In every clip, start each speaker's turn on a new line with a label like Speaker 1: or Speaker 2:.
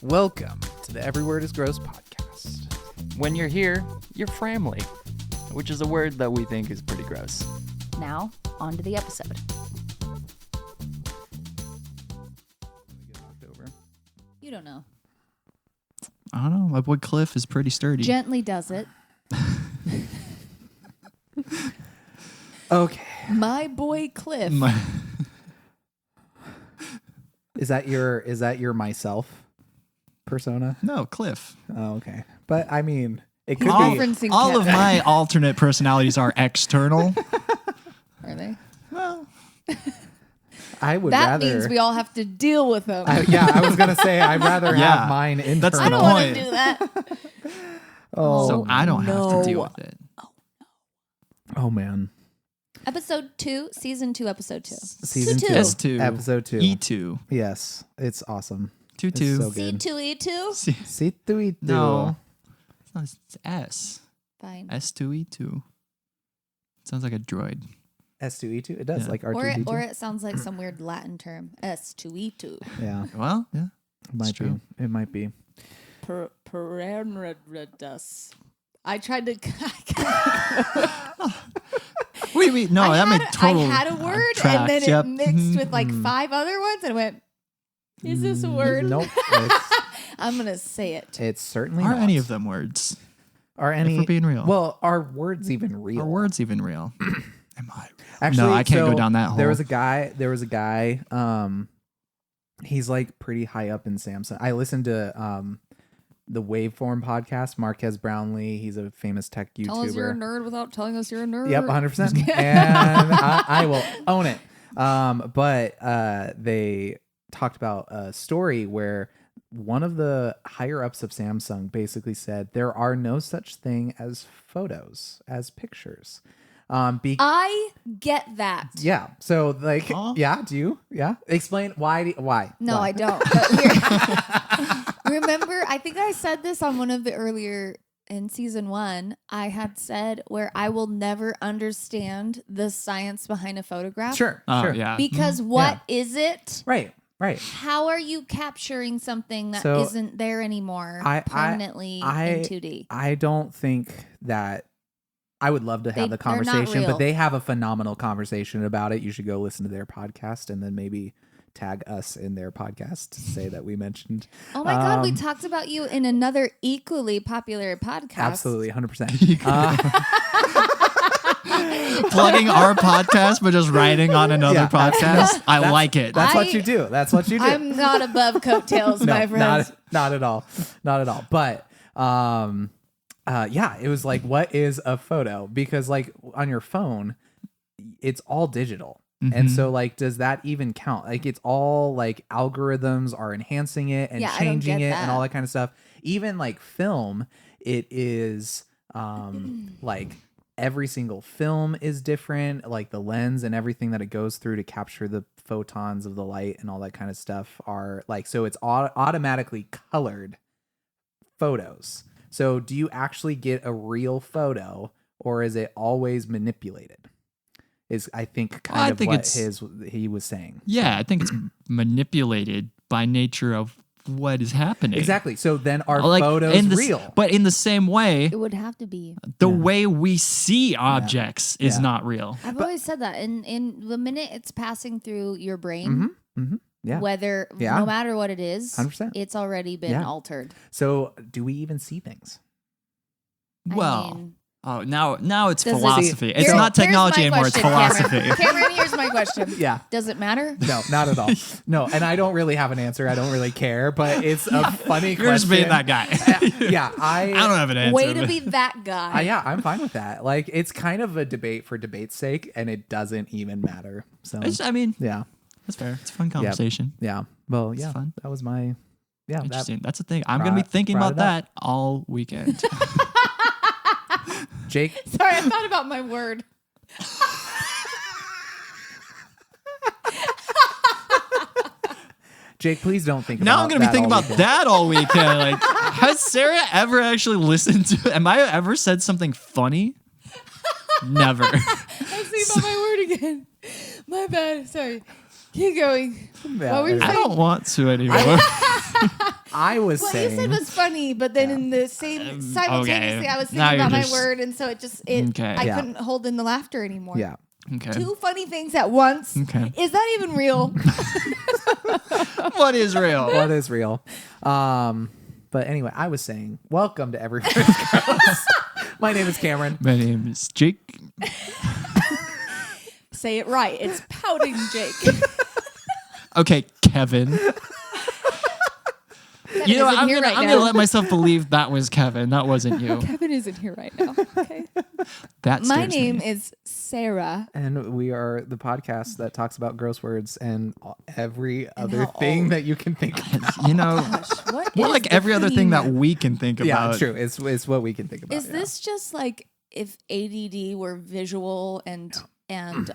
Speaker 1: Welcome to the Every Word is Gross podcast.
Speaker 2: When you're here, you're family, which is a word that we think is pretty gross.
Speaker 3: Now, on to the episode. You don't know.
Speaker 4: I don't know. My boy Clif is pretty sturdy.
Speaker 3: Gently does it.
Speaker 1: Okay.
Speaker 3: My boy Clif.
Speaker 1: Is that your myself persona?
Speaker 4: No, Clif.
Speaker 1: Oh, okay. But I mean, it could
Speaker 4: All,
Speaker 1: be.
Speaker 3: Referencing
Speaker 4: all of my alternate personalities are external.
Speaker 3: Are they?
Speaker 4: Well,
Speaker 1: I would
Speaker 3: That
Speaker 1: rather.
Speaker 3: means we all have to deal with them.
Speaker 1: I was gonna say I'd rather
Speaker 4: Yeah,
Speaker 1: have mine internal.
Speaker 4: that's the
Speaker 3: I don't want to
Speaker 4: point.
Speaker 3: do that.
Speaker 4: so I don't have to deal
Speaker 3: no.
Speaker 4: with it.
Speaker 1: Oh man.
Speaker 3: Episode 2, season 2, episode 2.
Speaker 1: Season 2,
Speaker 4: S2.
Speaker 1: episode 2.
Speaker 4: E2.
Speaker 1: Yes, it's awesome.
Speaker 4: 2-2.
Speaker 1: It's so good.
Speaker 3: C2E2?
Speaker 1: C2E2.
Speaker 4: No. It's not. It's S.
Speaker 3: Fine.
Speaker 4: S2E2. Sounds like a droid.
Speaker 1: S2E2. It does,
Speaker 4: Yeah.
Speaker 1: like R2D2.
Speaker 3: Or it sounds like some weird Latin term. S2E2.
Speaker 1: Yeah,
Speaker 4: Well, yeah.
Speaker 1: it might
Speaker 4: true.
Speaker 1: be. It might be.
Speaker 3: Perenradus. I tried to...
Speaker 4: Wait. No, that made total.
Speaker 3: I had a word
Speaker 4: tracks,
Speaker 3: and then
Speaker 4: yep.
Speaker 3: it mixed with like 5 other ones and I went, is this a word?
Speaker 1: Nope.
Speaker 3: I'm going to say it.
Speaker 1: It's certainly
Speaker 4: Are
Speaker 1: not.
Speaker 4: any of them words?
Speaker 1: Are any?
Speaker 4: If we're being real.
Speaker 1: Well, are words even real?
Speaker 4: Are words even real? Am I real?
Speaker 1: Actually,
Speaker 4: no, I can't
Speaker 1: so
Speaker 4: go down that hole.
Speaker 1: There was a guy. He's like pretty high up in Samsung. I listened to the Waveform podcast. Marquez Brownlee. He's a famous tech YouTuber.
Speaker 3: Tell us you're a nerd without telling us you're a nerd.
Speaker 1: Yep, 100%. And I will own it. But they talked about a story where one of the higher ups of Samsung basically said there are no such thing as photos, as pictures.
Speaker 3: I get that.
Speaker 1: Yeah. So like,
Speaker 4: Huh?
Speaker 1: yeah. Do you? Yeah. Explain why? Why?
Speaker 3: No,
Speaker 1: Why?
Speaker 3: I don't. But remember, I think I said this on one of the earlier in season 1. I had said where I will never understand the science behind a photograph.
Speaker 1: Sure.
Speaker 4: Oh,
Speaker 1: Sure.
Speaker 4: yeah.
Speaker 3: Because what is it?
Speaker 1: Right.
Speaker 3: How are you capturing something that
Speaker 1: So,
Speaker 3: isn't there anymore
Speaker 1: I-
Speaker 3: permanently in 2D?
Speaker 1: I don't think that. I would love to have the
Speaker 3: they're not
Speaker 1: conversation,
Speaker 3: real.
Speaker 1: but they have a phenomenal conversation about it. You should go listen to their podcast and then maybe tag us in their podcast to say that we mentioned.
Speaker 3: Oh my God, we talked about you in another equally popular podcast.
Speaker 1: Absolutely, 100%.
Speaker 4: Plugging our podcast, but just writing on another
Speaker 1: Yeah,
Speaker 4: podcast. I like it.
Speaker 1: That's what
Speaker 3: I-
Speaker 1: you do. That's what you do.
Speaker 3: I'm not above coattails, my friends.
Speaker 1: not at all. Not at all. But yeah, it was like, what is a photo? Because like on your phone, it's all digital. And so like, does that even count? Like it's all like algorithms are enhancing it and
Speaker 3: Yeah, I don't
Speaker 1: changing
Speaker 3: get
Speaker 1: it
Speaker 3: that.
Speaker 1: and all that kind of stuff. Even like film, it is like every single film is different. Like the lens and everything that it goes through to capture the photons of the light and all that kind of stuff are like, so it's automatically colored photos. So do you actually get a real photo or is it always manipulated? Is I think kind of what he was saying.
Speaker 4: Yeah, I think it's manipulated by nature of what is happening.
Speaker 1: Exactly. So then are
Speaker 4: Like,
Speaker 1: photos real?
Speaker 4: But in the same way,
Speaker 3: It would have to be.
Speaker 4: the way we see objects is
Speaker 1: Yeah.
Speaker 4: not real.
Speaker 3: I've always said that. In the minute it's passing through your brain,
Speaker 1: Yeah.
Speaker 3: whether
Speaker 1: Yeah.
Speaker 3: no matter what it is,
Speaker 1: 100%.
Speaker 3: it's already been
Speaker 1: Yeah.
Speaker 3: altered.
Speaker 1: So do we even see things?
Speaker 4: Well,
Speaker 3: I mean,
Speaker 4: now it's
Speaker 3: Does it-
Speaker 4: philosophy. It's
Speaker 3: Here-
Speaker 4: not
Speaker 3: here's
Speaker 4: technology
Speaker 3: my
Speaker 4: anymore. It's
Speaker 3: question,
Speaker 4: philosophy.
Speaker 3: Cameron, here's my question.
Speaker 1: Yeah.
Speaker 3: Does it matter?
Speaker 1: No, not at all. No, and I don't really have an answer. I don't really care, but it's a funny
Speaker 4: You're just
Speaker 1: question.
Speaker 4: being that guy.
Speaker 1: Yeah,
Speaker 4: I don't have an answer.
Speaker 3: Way to be that guy.
Speaker 1: yeah, I'm fine with that. Like, it's kind of a debate for debate's sake, and it doesn't even matter. So,
Speaker 4: I mean,
Speaker 1: yeah,
Speaker 4: that's fair. It's a fun conversation.
Speaker 1: yeah. Well, yeah,
Speaker 4: fun.
Speaker 1: that was my, yeah.
Speaker 4: Interesting. That's the thing. I'm going to be thinking
Speaker 1: brought
Speaker 4: about
Speaker 1: it
Speaker 4: that all weekend.
Speaker 1: Jake,
Speaker 3: Sorry, I thought about my word.
Speaker 1: Jake, please don't think
Speaker 4: Now
Speaker 1: about
Speaker 4: I'm going to be thinking
Speaker 1: all
Speaker 4: about
Speaker 1: weekend.
Speaker 4: that all weekend. Like, has Sarah ever actually listened to? Am I ever said something funny? Never.
Speaker 3: I was thinking about my word again. My bad. Sorry. Keep going.
Speaker 1: Yeah,
Speaker 3: What were you
Speaker 1: anyway.
Speaker 4: I don't want to anymore.
Speaker 1: I was
Speaker 3: What
Speaker 1: saying.
Speaker 3: you said was funny, but then in the same simultaneously,
Speaker 4: okay.
Speaker 3: I was
Speaker 4: Now
Speaker 3: thinking
Speaker 4: you're
Speaker 3: about my
Speaker 4: just-
Speaker 3: word, and so
Speaker 4: Okay.
Speaker 3: I
Speaker 1: Yeah.
Speaker 3: couldn't hold in the laughter anymore.
Speaker 1: Yeah.
Speaker 4: Okay.
Speaker 3: Two funny things at once.
Speaker 4: Okay.
Speaker 3: Is that even real?
Speaker 4: What is real?
Speaker 1: What is real? But anyway, I was saying, welcome to Everyone's Gross. My name is Cameron.
Speaker 4: My name is Jake.
Speaker 3: Say it right. It's pouting Jake.
Speaker 4: Okay, Kevin.
Speaker 3: Kevin
Speaker 4: You know,
Speaker 3: isn't
Speaker 4: I'm
Speaker 3: here
Speaker 4: gonna
Speaker 3: right
Speaker 4: I'm
Speaker 3: now.
Speaker 4: gonna let myself believe that was Kevin. That wasn't you.
Speaker 3: Kevin isn't here right now. Okay.
Speaker 4: That
Speaker 3: My
Speaker 4: scares
Speaker 3: name
Speaker 4: me.
Speaker 3: is Sarah.
Speaker 1: And we are the podcast that talks about gross words and every other
Speaker 3: how
Speaker 1: thing
Speaker 3: old.
Speaker 1: that you can think of.
Speaker 4: You know,
Speaker 3: Gosh, what
Speaker 4: more
Speaker 3: is
Speaker 4: like
Speaker 3: the
Speaker 4: every other thing that
Speaker 3: theme?
Speaker 4: we can think
Speaker 1: Yeah,
Speaker 4: about.
Speaker 1: true. It's what we can think about.
Speaker 3: Is this just like if ADD were visual and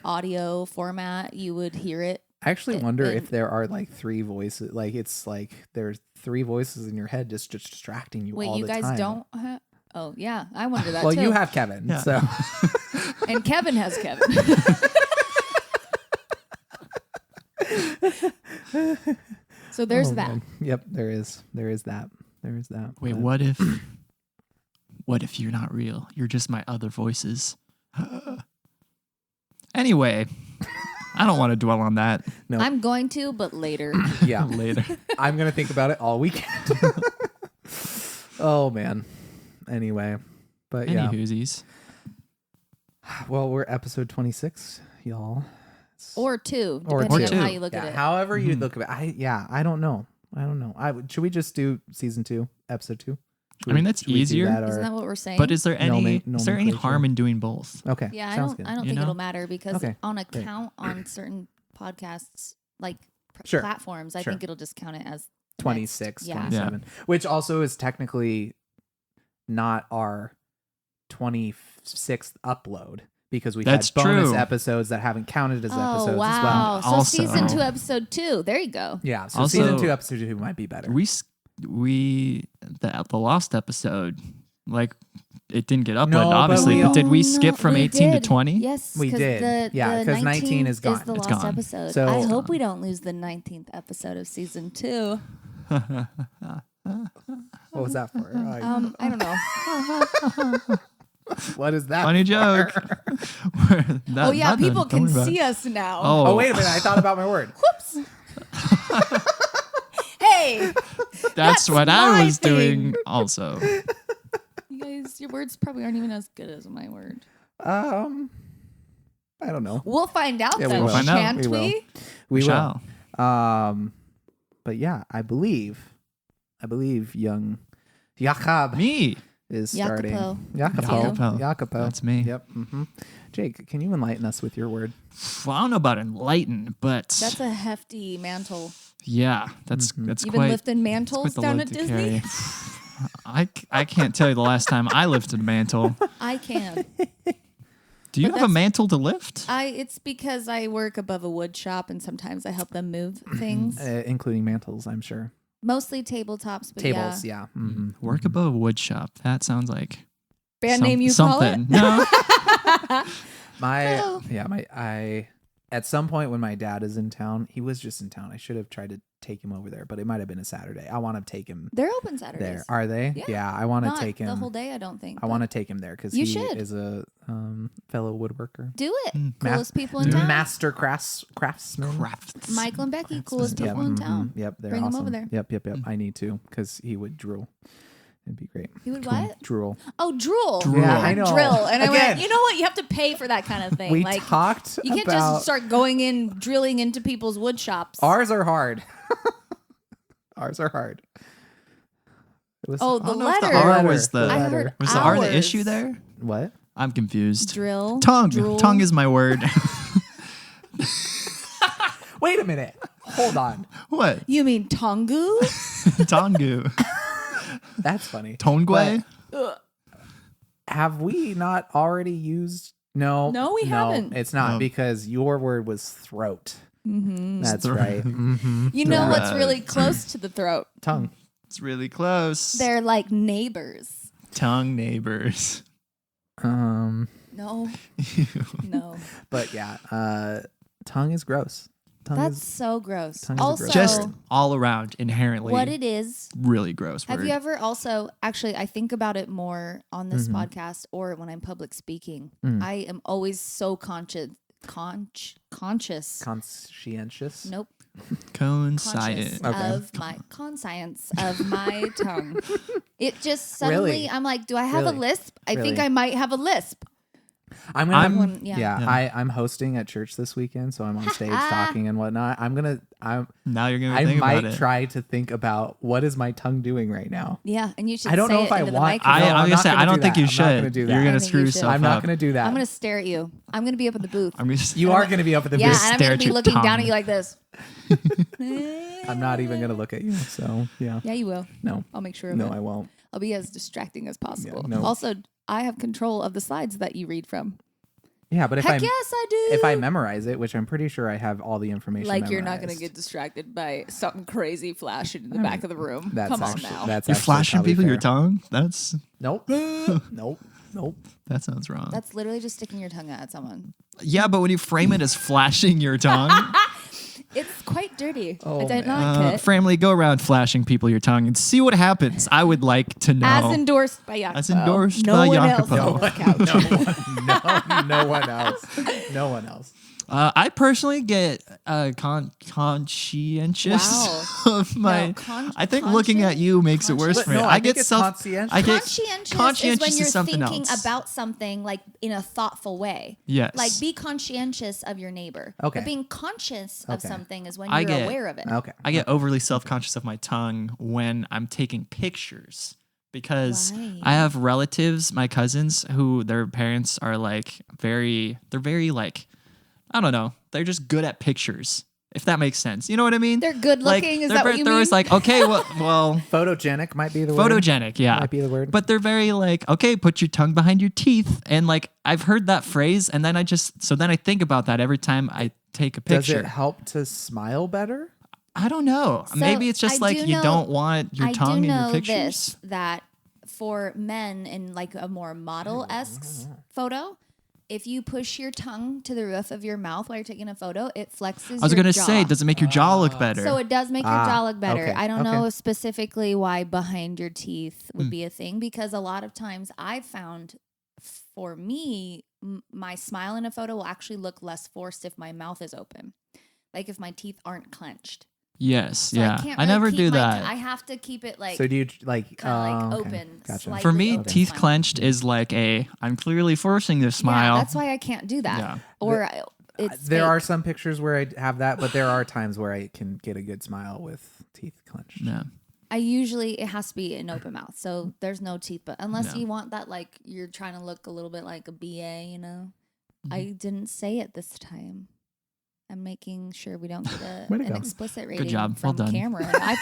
Speaker 3: audio format, you would hear it?
Speaker 1: I actually wonder
Speaker 3: and-
Speaker 1: if there are like three voices. Like it's like there's three voices in your head just distracting you
Speaker 3: Wait,
Speaker 1: all
Speaker 3: you
Speaker 1: the
Speaker 3: guys
Speaker 1: time.
Speaker 3: don't have? Oh yeah, I wonder that
Speaker 1: Well,
Speaker 3: too.
Speaker 1: you have Kevin,
Speaker 4: Yeah.
Speaker 1: so
Speaker 3: and Kevin has Kevin. So there's
Speaker 1: Oh,
Speaker 3: that.
Speaker 1: man. Yep, there is that. There is that.
Speaker 4: Wait,
Speaker 1: But-
Speaker 4: what if you're not real? You're just my other voices. Anyway, I don't want to dwell on that
Speaker 1: No.
Speaker 3: I'm going to, but later.
Speaker 1: Yeah,
Speaker 4: later.
Speaker 1: I'm gonna think about it all weekend. Oh man. Anyway, but
Speaker 4: Any
Speaker 1: yeah.
Speaker 4: whoosies.
Speaker 1: Well, we're episode 26, y'all.
Speaker 3: Or two,
Speaker 1: Or
Speaker 3: depending
Speaker 4: two.
Speaker 3: on how you look
Speaker 1: Yeah,
Speaker 3: at it.
Speaker 1: however you
Speaker 4: Mhm.
Speaker 1: look at it. I don't know. Should we just do season 2, episode 2?
Speaker 4: I mean, that's easier.
Speaker 3: Isn't that what we're saying?
Speaker 4: But is there any
Speaker 1: Nomenclature.
Speaker 4: harm in doing both?
Speaker 1: Okay.
Speaker 3: yeah,
Speaker 1: sounds
Speaker 3: I
Speaker 1: good.
Speaker 3: don't
Speaker 4: You
Speaker 3: think
Speaker 4: know?
Speaker 3: it'll matter because
Speaker 1: Okay,
Speaker 3: on
Speaker 1: great.
Speaker 3: account on certain podcasts like
Speaker 1: Sure,
Speaker 3: platforms, I
Speaker 1: sure.
Speaker 3: think it'll just count it as
Speaker 1: 26,
Speaker 3: next. Yeah.
Speaker 1: 27, which also is technically not our 26th upload because we've
Speaker 4: That's
Speaker 1: had bonus
Speaker 4: true.
Speaker 1: episodes that haven't counted as episodes
Speaker 3: Oh wow!
Speaker 1: as well.
Speaker 3: So
Speaker 4: Also-
Speaker 3: season 2, episode 2. There you go.
Speaker 1: Yeah, so
Speaker 4: Also-
Speaker 1: season 2, episode 2 might be better.
Speaker 4: The lost episode, like it didn't get uploaded,
Speaker 1: No, but
Speaker 4: obviously.
Speaker 1: we-
Speaker 4: But did we
Speaker 3: Oh,
Speaker 4: skip
Speaker 3: no,
Speaker 4: from
Speaker 3: we
Speaker 4: 18 to
Speaker 3: did.
Speaker 4: 20?
Speaker 3: Yes,
Speaker 1: We
Speaker 3: 'cause
Speaker 1: did. Yeah,
Speaker 3: the
Speaker 1: 'cause 19 is gone.
Speaker 3: the
Speaker 4: It's
Speaker 3: lost
Speaker 4: gone.
Speaker 3: episode.
Speaker 1: So-
Speaker 3: I hope we don't lose the 19th episode of season 2.
Speaker 1: What was that for?
Speaker 3: I don't know.
Speaker 1: What is that?
Speaker 4: Funny
Speaker 1: for?
Speaker 4: joke.
Speaker 3: Oh yeah, people can see us now.
Speaker 1: Oh, wait a minute. I thought about my word.
Speaker 3: Whoops. Hey,
Speaker 4: That's what I
Speaker 3: my
Speaker 4: was
Speaker 3: thing.
Speaker 4: doing also.
Speaker 3: you guys, your words probably aren't even as good as my word.
Speaker 1: I don't know.
Speaker 3: We'll find out
Speaker 1: Yeah, we
Speaker 3: though,
Speaker 1: will.
Speaker 4: Find out.
Speaker 3: shan't
Speaker 1: We will.
Speaker 3: we?
Speaker 1: We
Speaker 4: shall.
Speaker 1: will. But yeah, I believe young Jakob
Speaker 4: Me.
Speaker 1: is starting.
Speaker 3: Jacopo.
Speaker 1: Jacopo.
Speaker 4: That's me.
Speaker 1: Yep. Jake, can you enlighten us with your word?
Speaker 4: Well, I don't know about enlighten, but
Speaker 3: That's a hefty mantle.
Speaker 4: yeah, that's
Speaker 1: Mm-hmm.
Speaker 4: that's
Speaker 3: You've
Speaker 4: quite.
Speaker 3: been lifting
Speaker 4: it's
Speaker 3: mantles
Speaker 4: quite the
Speaker 3: down
Speaker 4: load
Speaker 3: at
Speaker 4: to
Speaker 3: Disney?
Speaker 4: carry. I can't tell you the last time I lifted a mantle.
Speaker 3: I can.
Speaker 4: Do you
Speaker 3: But
Speaker 4: have a
Speaker 3: that's-
Speaker 4: mantle to lift?
Speaker 3: It's because I work above a wood shop and sometimes I help them move things.
Speaker 1: Including mantles, I'm sure.
Speaker 3: Mostly tabletops, but
Speaker 1: Tables,
Speaker 3: yeah.
Speaker 1: yeah.
Speaker 4: Work above a wood shop. That sounds like
Speaker 3: Band name you call
Speaker 4: something.
Speaker 3: it?
Speaker 4: No.
Speaker 1: I at some point when my dad is in town, he was just in town. I should have tried to take him over there, but it might have been a Saturday. I want to take him
Speaker 3: They're open Saturdays.
Speaker 1: there. Are they?
Speaker 3: Yeah.
Speaker 1: I want to
Speaker 3: Not
Speaker 1: take him
Speaker 3: the whole day, I don't think.
Speaker 1: I want to
Speaker 3: but
Speaker 1: take him there because
Speaker 3: You
Speaker 1: he
Speaker 3: should.
Speaker 1: is a fellow woodworker,
Speaker 3: do it.
Speaker 4: Mm.
Speaker 3: Coolest people in town.
Speaker 1: master craftsman.
Speaker 4: Crafts.
Speaker 3: Michael and Becky, coolest
Speaker 1: Yep,
Speaker 3: people in town.
Speaker 1: Yep, they're
Speaker 3: Bring 'em
Speaker 1: awesome.
Speaker 3: over there.
Speaker 1: Yep. I need to because he would drool. It'd be great.
Speaker 3: He would what?
Speaker 1: Drool.
Speaker 3: Oh, drool.
Speaker 4: Drool. Yeah,
Speaker 1: I know.
Speaker 3: Drill. And I
Speaker 1: Again.
Speaker 3: went, you know what? You have to pay for that kind of thing.
Speaker 1: We
Speaker 3: like,
Speaker 1: talked
Speaker 3: you can't
Speaker 1: about
Speaker 3: just start going in, drilling into people's wood shops.
Speaker 1: ours are hard. Ours are hard. It was,
Speaker 3: Oh,
Speaker 4: I
Speaker 3: the
Speaker 4: don't know if the
Speaker 3: letter.
Speaker 4: R was the-
Speaker 3: I
Speaker 1: letter.
Speaker 3: heard
Speaker 4: Was the R the
Speaker 3: hours.
Speaker 4: issue there?
Speaker 1: What?
Speaker 4: I'm confused.
Speaker 3: Drill.
Speaker 4: Tongue.
Speaker 3: Drool.
Speaker 4: Tongue is my word.
Speaker 1: Wait a minute. Hold on.
Speaker 4: What?
Speaker 3: You mean Tongu?
Speaker 4: Tongu.
Speaker 1: That's funny.
Speaker 4: Tongwe?
Speaker 1: Have we not already used? No.
Speaker 3: No, we haven't.
Speaker 1: It's not
Speaker 4: No.
Speaker 1: because your word was throat.
Speaker 3: Mm-hmm.
Speaker 1: That's
Speaker 4: Throat.
Speaker 1: right. Mm-hmm.
Speaker 3: You know what's
Speaker 4: Throat.
Speaker 3: really close to the throat?
Speaker 1: Tongue.
Speaker 4: It's really close.
Speaker 3: They're like neighbors.
Speaker 4: Tongue neighbors.
Speaker 3: No. No.
Speaker 1: But yeah, tongue is gross.
Speaker 3: That's so gross.
Speaker 1: tongue is a
Speaker 3: Also,
Speaker 1: gross
Speaker 4: Just
Speaker 1: word.
Speaker 4: all around inherently
Speaker 3: what it is.
Speaker 4: really gross
Speaker 3: Have
Speaker 4: word.
Speaker 3: you ever also actually? I think about it more on this podcast or when I'm public speaking. I am always so conscious.
Speaker 1: Conscientious.
Speaker 3: Nope.
Speaker 4: Coincide.
Speaker 3: Conscious
Speaker 1: Okay.
Speaker 3: of my conscience of my tongue. It just suddenly,
Speaker 1: Really?
Speaker 3: I'm like, do I have
Speaker 1: Really?
Speaker 3: a lisp? I think
Speaker 1: Really?
Speaker 3: I might have a lisp.
Speaker 1: I'm gonna.
Speaker 3: When- yeah.
Speaker 1: I'm hosting at church this weekend, so I'm on stage talking and whatnot.
Speaker 4: Now you're gonna
Speaker 1: I
Speaker 4: think
Speaker 1: might
Speaker 4: about it.
Speaker 1: try to think about what is my tongue doing right now.
Speaker 3: Yeah, and you should
Speaker 1: I don't
Speaker 3: say
Speaker 1: know
Speaker 3: it
Speaker 1: if I
Speaker 3: into the
Speaker 1: want.
Speaker 3: microphone.
Speaker 1: No,
Speaker 4: I'm
Speaker 1: I'm
Speaker 4: gonna
Speaker 1: not
Speaker 4: say
Speaker 1: gonna
Speaker 4: I don't
Speaker 1: do
Speaker 4: think
Speaker 1: that.
Speaker 4: you
Speaker 1: I'm
Speaker 4: should.
Speaker 1: not gonna do that.
Speaker 4: You're
Speaker 3: I
Speaker 4: gonna
Speaker 3: think
Speaker 4: screw
Speaker 3: you should.
Speaker 4: yourself
Speaker 1: I'm not
Speaker 4: up.
Speaker 1: gonna do that.
Speaker 3: I'm going to stare at you. I'm going to be up at the booth.
Speaker 4: I'm gonna.
Speaker 1: You are gonna be up at the
Speaker 3: Yeah,
Speaker 1: booth.
Speaker 3: and I'm
Speaker 4: stare
Speaker 3: going
Speaker 4: at
Speaker 3: to be
Speaker 4: your
Speaker 3: looking down
Speaker 4: tongue.
Speaker 3: at you like this.
Speaker 1: I'm not even gonna look at you. So yeah.
Speaker 3: Yeah, you will.
Speaker 1: No.
Speaker 3: I'll make sure of
Speaker 1: No,
Speaker 3: it.
Speaker 1: I won't.
Speaker 3: I'll be as distracting as possible.
Speaker 1: no.
Speaker 3: Also, I have control of the slides that you read from.
Speaker 1: Yeah, but if
Speaker 3: Heck
Speaker 1: I
Speaker 3: yes, I do.
Speaker 1: if I memorize it, which I'm pretty sure I have all the information.
Speaker 3: like you're not going to
Speaker 1: memorized,
Speaker 3: get distracted by something crazy flashing in the back of the room.
Speaker 1: That's
Speaker 3: Come
Speaker 1: actually,
Speaker 3: on now.
Speaker 1: That's
Speaker 4: You're
Speaker 1: actually
Speaker 4: flashing
Speaker 1: probably
Speaker 4: people your
Speaker 1: fair.
Speaker 4: tongue. That's
Speaker 1: Nope. Nope. Nope.
Speaker 4: that sounds wrong.
Speaker 3: That's literally just sticking your tongue out at someone.
Speaker 4: Yeah, but when you frame it as flashing your tongue,
Speaker 3: It's quite dirty.
Speaker 1: Oh,
Speaker 3: I don't
Speaker 1: man.
Speaker 3: like it.
Speaker 4: family, go around flashing people your tongue and see what happens. I would like to know.
Speaker 3: As endorsed by Jacopo.
Speaker 4: As endorsed
Speaker 3: no
Speaker 4: by
Speaker 3: one
Speaker 4: Jacopo.
Speaker 3: else on this couch.
Speaker 1: No one else. No one else.
Speaker 4: I personally get conscientious
Speaker 3: Wow.
Speaker 4: of my.
Speaker 3: No,
Speaker 4: I think looking at you makes it worse
Speaker 1: But
Speaker 4: for me.
Speaker 1: no, I
Speaker 4: I
Speaker 1: think
Speaker 4: get
Speaker 1: it's
Speaker 4: self.
Speaker 1: conscientious.
Speaker 4: I get
Speaker 3: Conscientious is when you're
Speaker 4: something
Speaker 3: thinking
Speaker 4: else.
Speaker 3: about something like in a thoughtful way.
Speaker 4: Yes.
Speaker 3: Like be conscientious of your neighbor.
Speaker 1: Okay.
Speaker 3: But being conscious of
Speaker 1: Okay.
Speaker 3: something is when
Speaker 4: I
Speaker 3: you're
Speaker 4: get-
Speaker 3: aware of it.
Speaker 1: Okay.
Speaker 4: I get overly self-conscious of my tongue when I'm taking pictures because
Speaker 3: Why?
Speaker 4: I have relatives, my cousins, who their parents are like they're very like, I don't know, they're just good at pictures, if that makes sense. You know what I mean?
Speaker 3: They're good
Speaker 4: Like,
Speaker 3: looking. Is
Speaker 4: they're
Speaker 3: that what
Speaker 4: ver-
Speaker 3: you
Speaker 4: they're
Speaker 3: mean?
Speaker 4: always like, okay, well,
Speaker 1: Photogenic might be the word.
Speaker 4: photogenic, yeah.
Speaker 1: Might be the word.
Speaker 4: But they're very like, okay, put your tongue behind your teeth. And like, I've heard that phrase. And then I think about that every time I take a
Speaker 1: Does
Speaker 4: picture.
Speaker 1: it help to smile better?
Speaker 4: I don't know.
Speaker 3: So,
Speaker 4: Maybe it's just
Speaker 3: I
Speaker 4: like
Speaker 3: do
Speaker 4: you
Speaker 3: know-
Speaker 4: don't want your tongue in
Speaker 3: I do
Speaker 4: your
Speaker 3: know
Speaker 4: pictures.
Speaker 3: this, that for men in like a more model-esque photo, if you push your tongue to the roof of your mouth while you're taking a photo, it flexes
Speaker 4: I was
Speaker 3: your
Speaker 4: gonna
Speaker 3: jaw.
Speaker 4: say, does it make your jaw look better?
Speaker 3: So it does make your jaw look better.
Speaker 1: okay,
Speaker 3: I don't
Speaker 1: okay.
Speaker 3: know specifically why behind your teeth
Speaker 4: Hmm.
Speaker 3: would be a thing, because a lot of times I've found for me, my smile in a photo will actually look less forced if my mouth is open. Like if my teeth aren't clenched.
Speaker 4: yes,
Speaker 3: So
Speaker 4: yeah.
Speaker 3: I can't
Speaker 4: I
Speaker 3: really
Speaker 4: never
Speaker 3: keep
Speaker 4: do
Speaker 3: my
Speaker 4: that.
Speaker 3: I have to keep it like
Speaker 1: So do you like
Speaker 3: kind of like
Speaker 1: okay.
Speaker 3: open.
Speaker 1: Gotcha.
Speaker 3: slightly
Speaker 4: For me,
Speaker 3: open
Speaker 4: teeth
Speaker 3: smile.
Speaker 4: clenched is like I'm clearly forcing to smile.
Speaker 3: Yeah, that's why I can't do that.
Speaker 4: Yeah.
Speaker 3: Or it's
Speaker 1: There
Speaker 3: fake.
Speaker 1: are some pictures where I have that, but there are times where I can get a good smile with teeth clenched.
Speaker 4: Yeah.
Speaker 3: It has to be an open mouth. So there's no teeth, but unless you want that, like you're trying to look a little bit like a BA, you know.
Speaker 4: Mm-hmm.
Speaker 3: I didn't say it this time. I'm making sure we don't get
Speaker 1: Way to
Speaker 3: an
Speaker 1: go.
Speaker 3: explicit rating
Speaker 4: job. Well
Speaker 3: from
Speaker 4: done.
Speaker 3: Cameron. I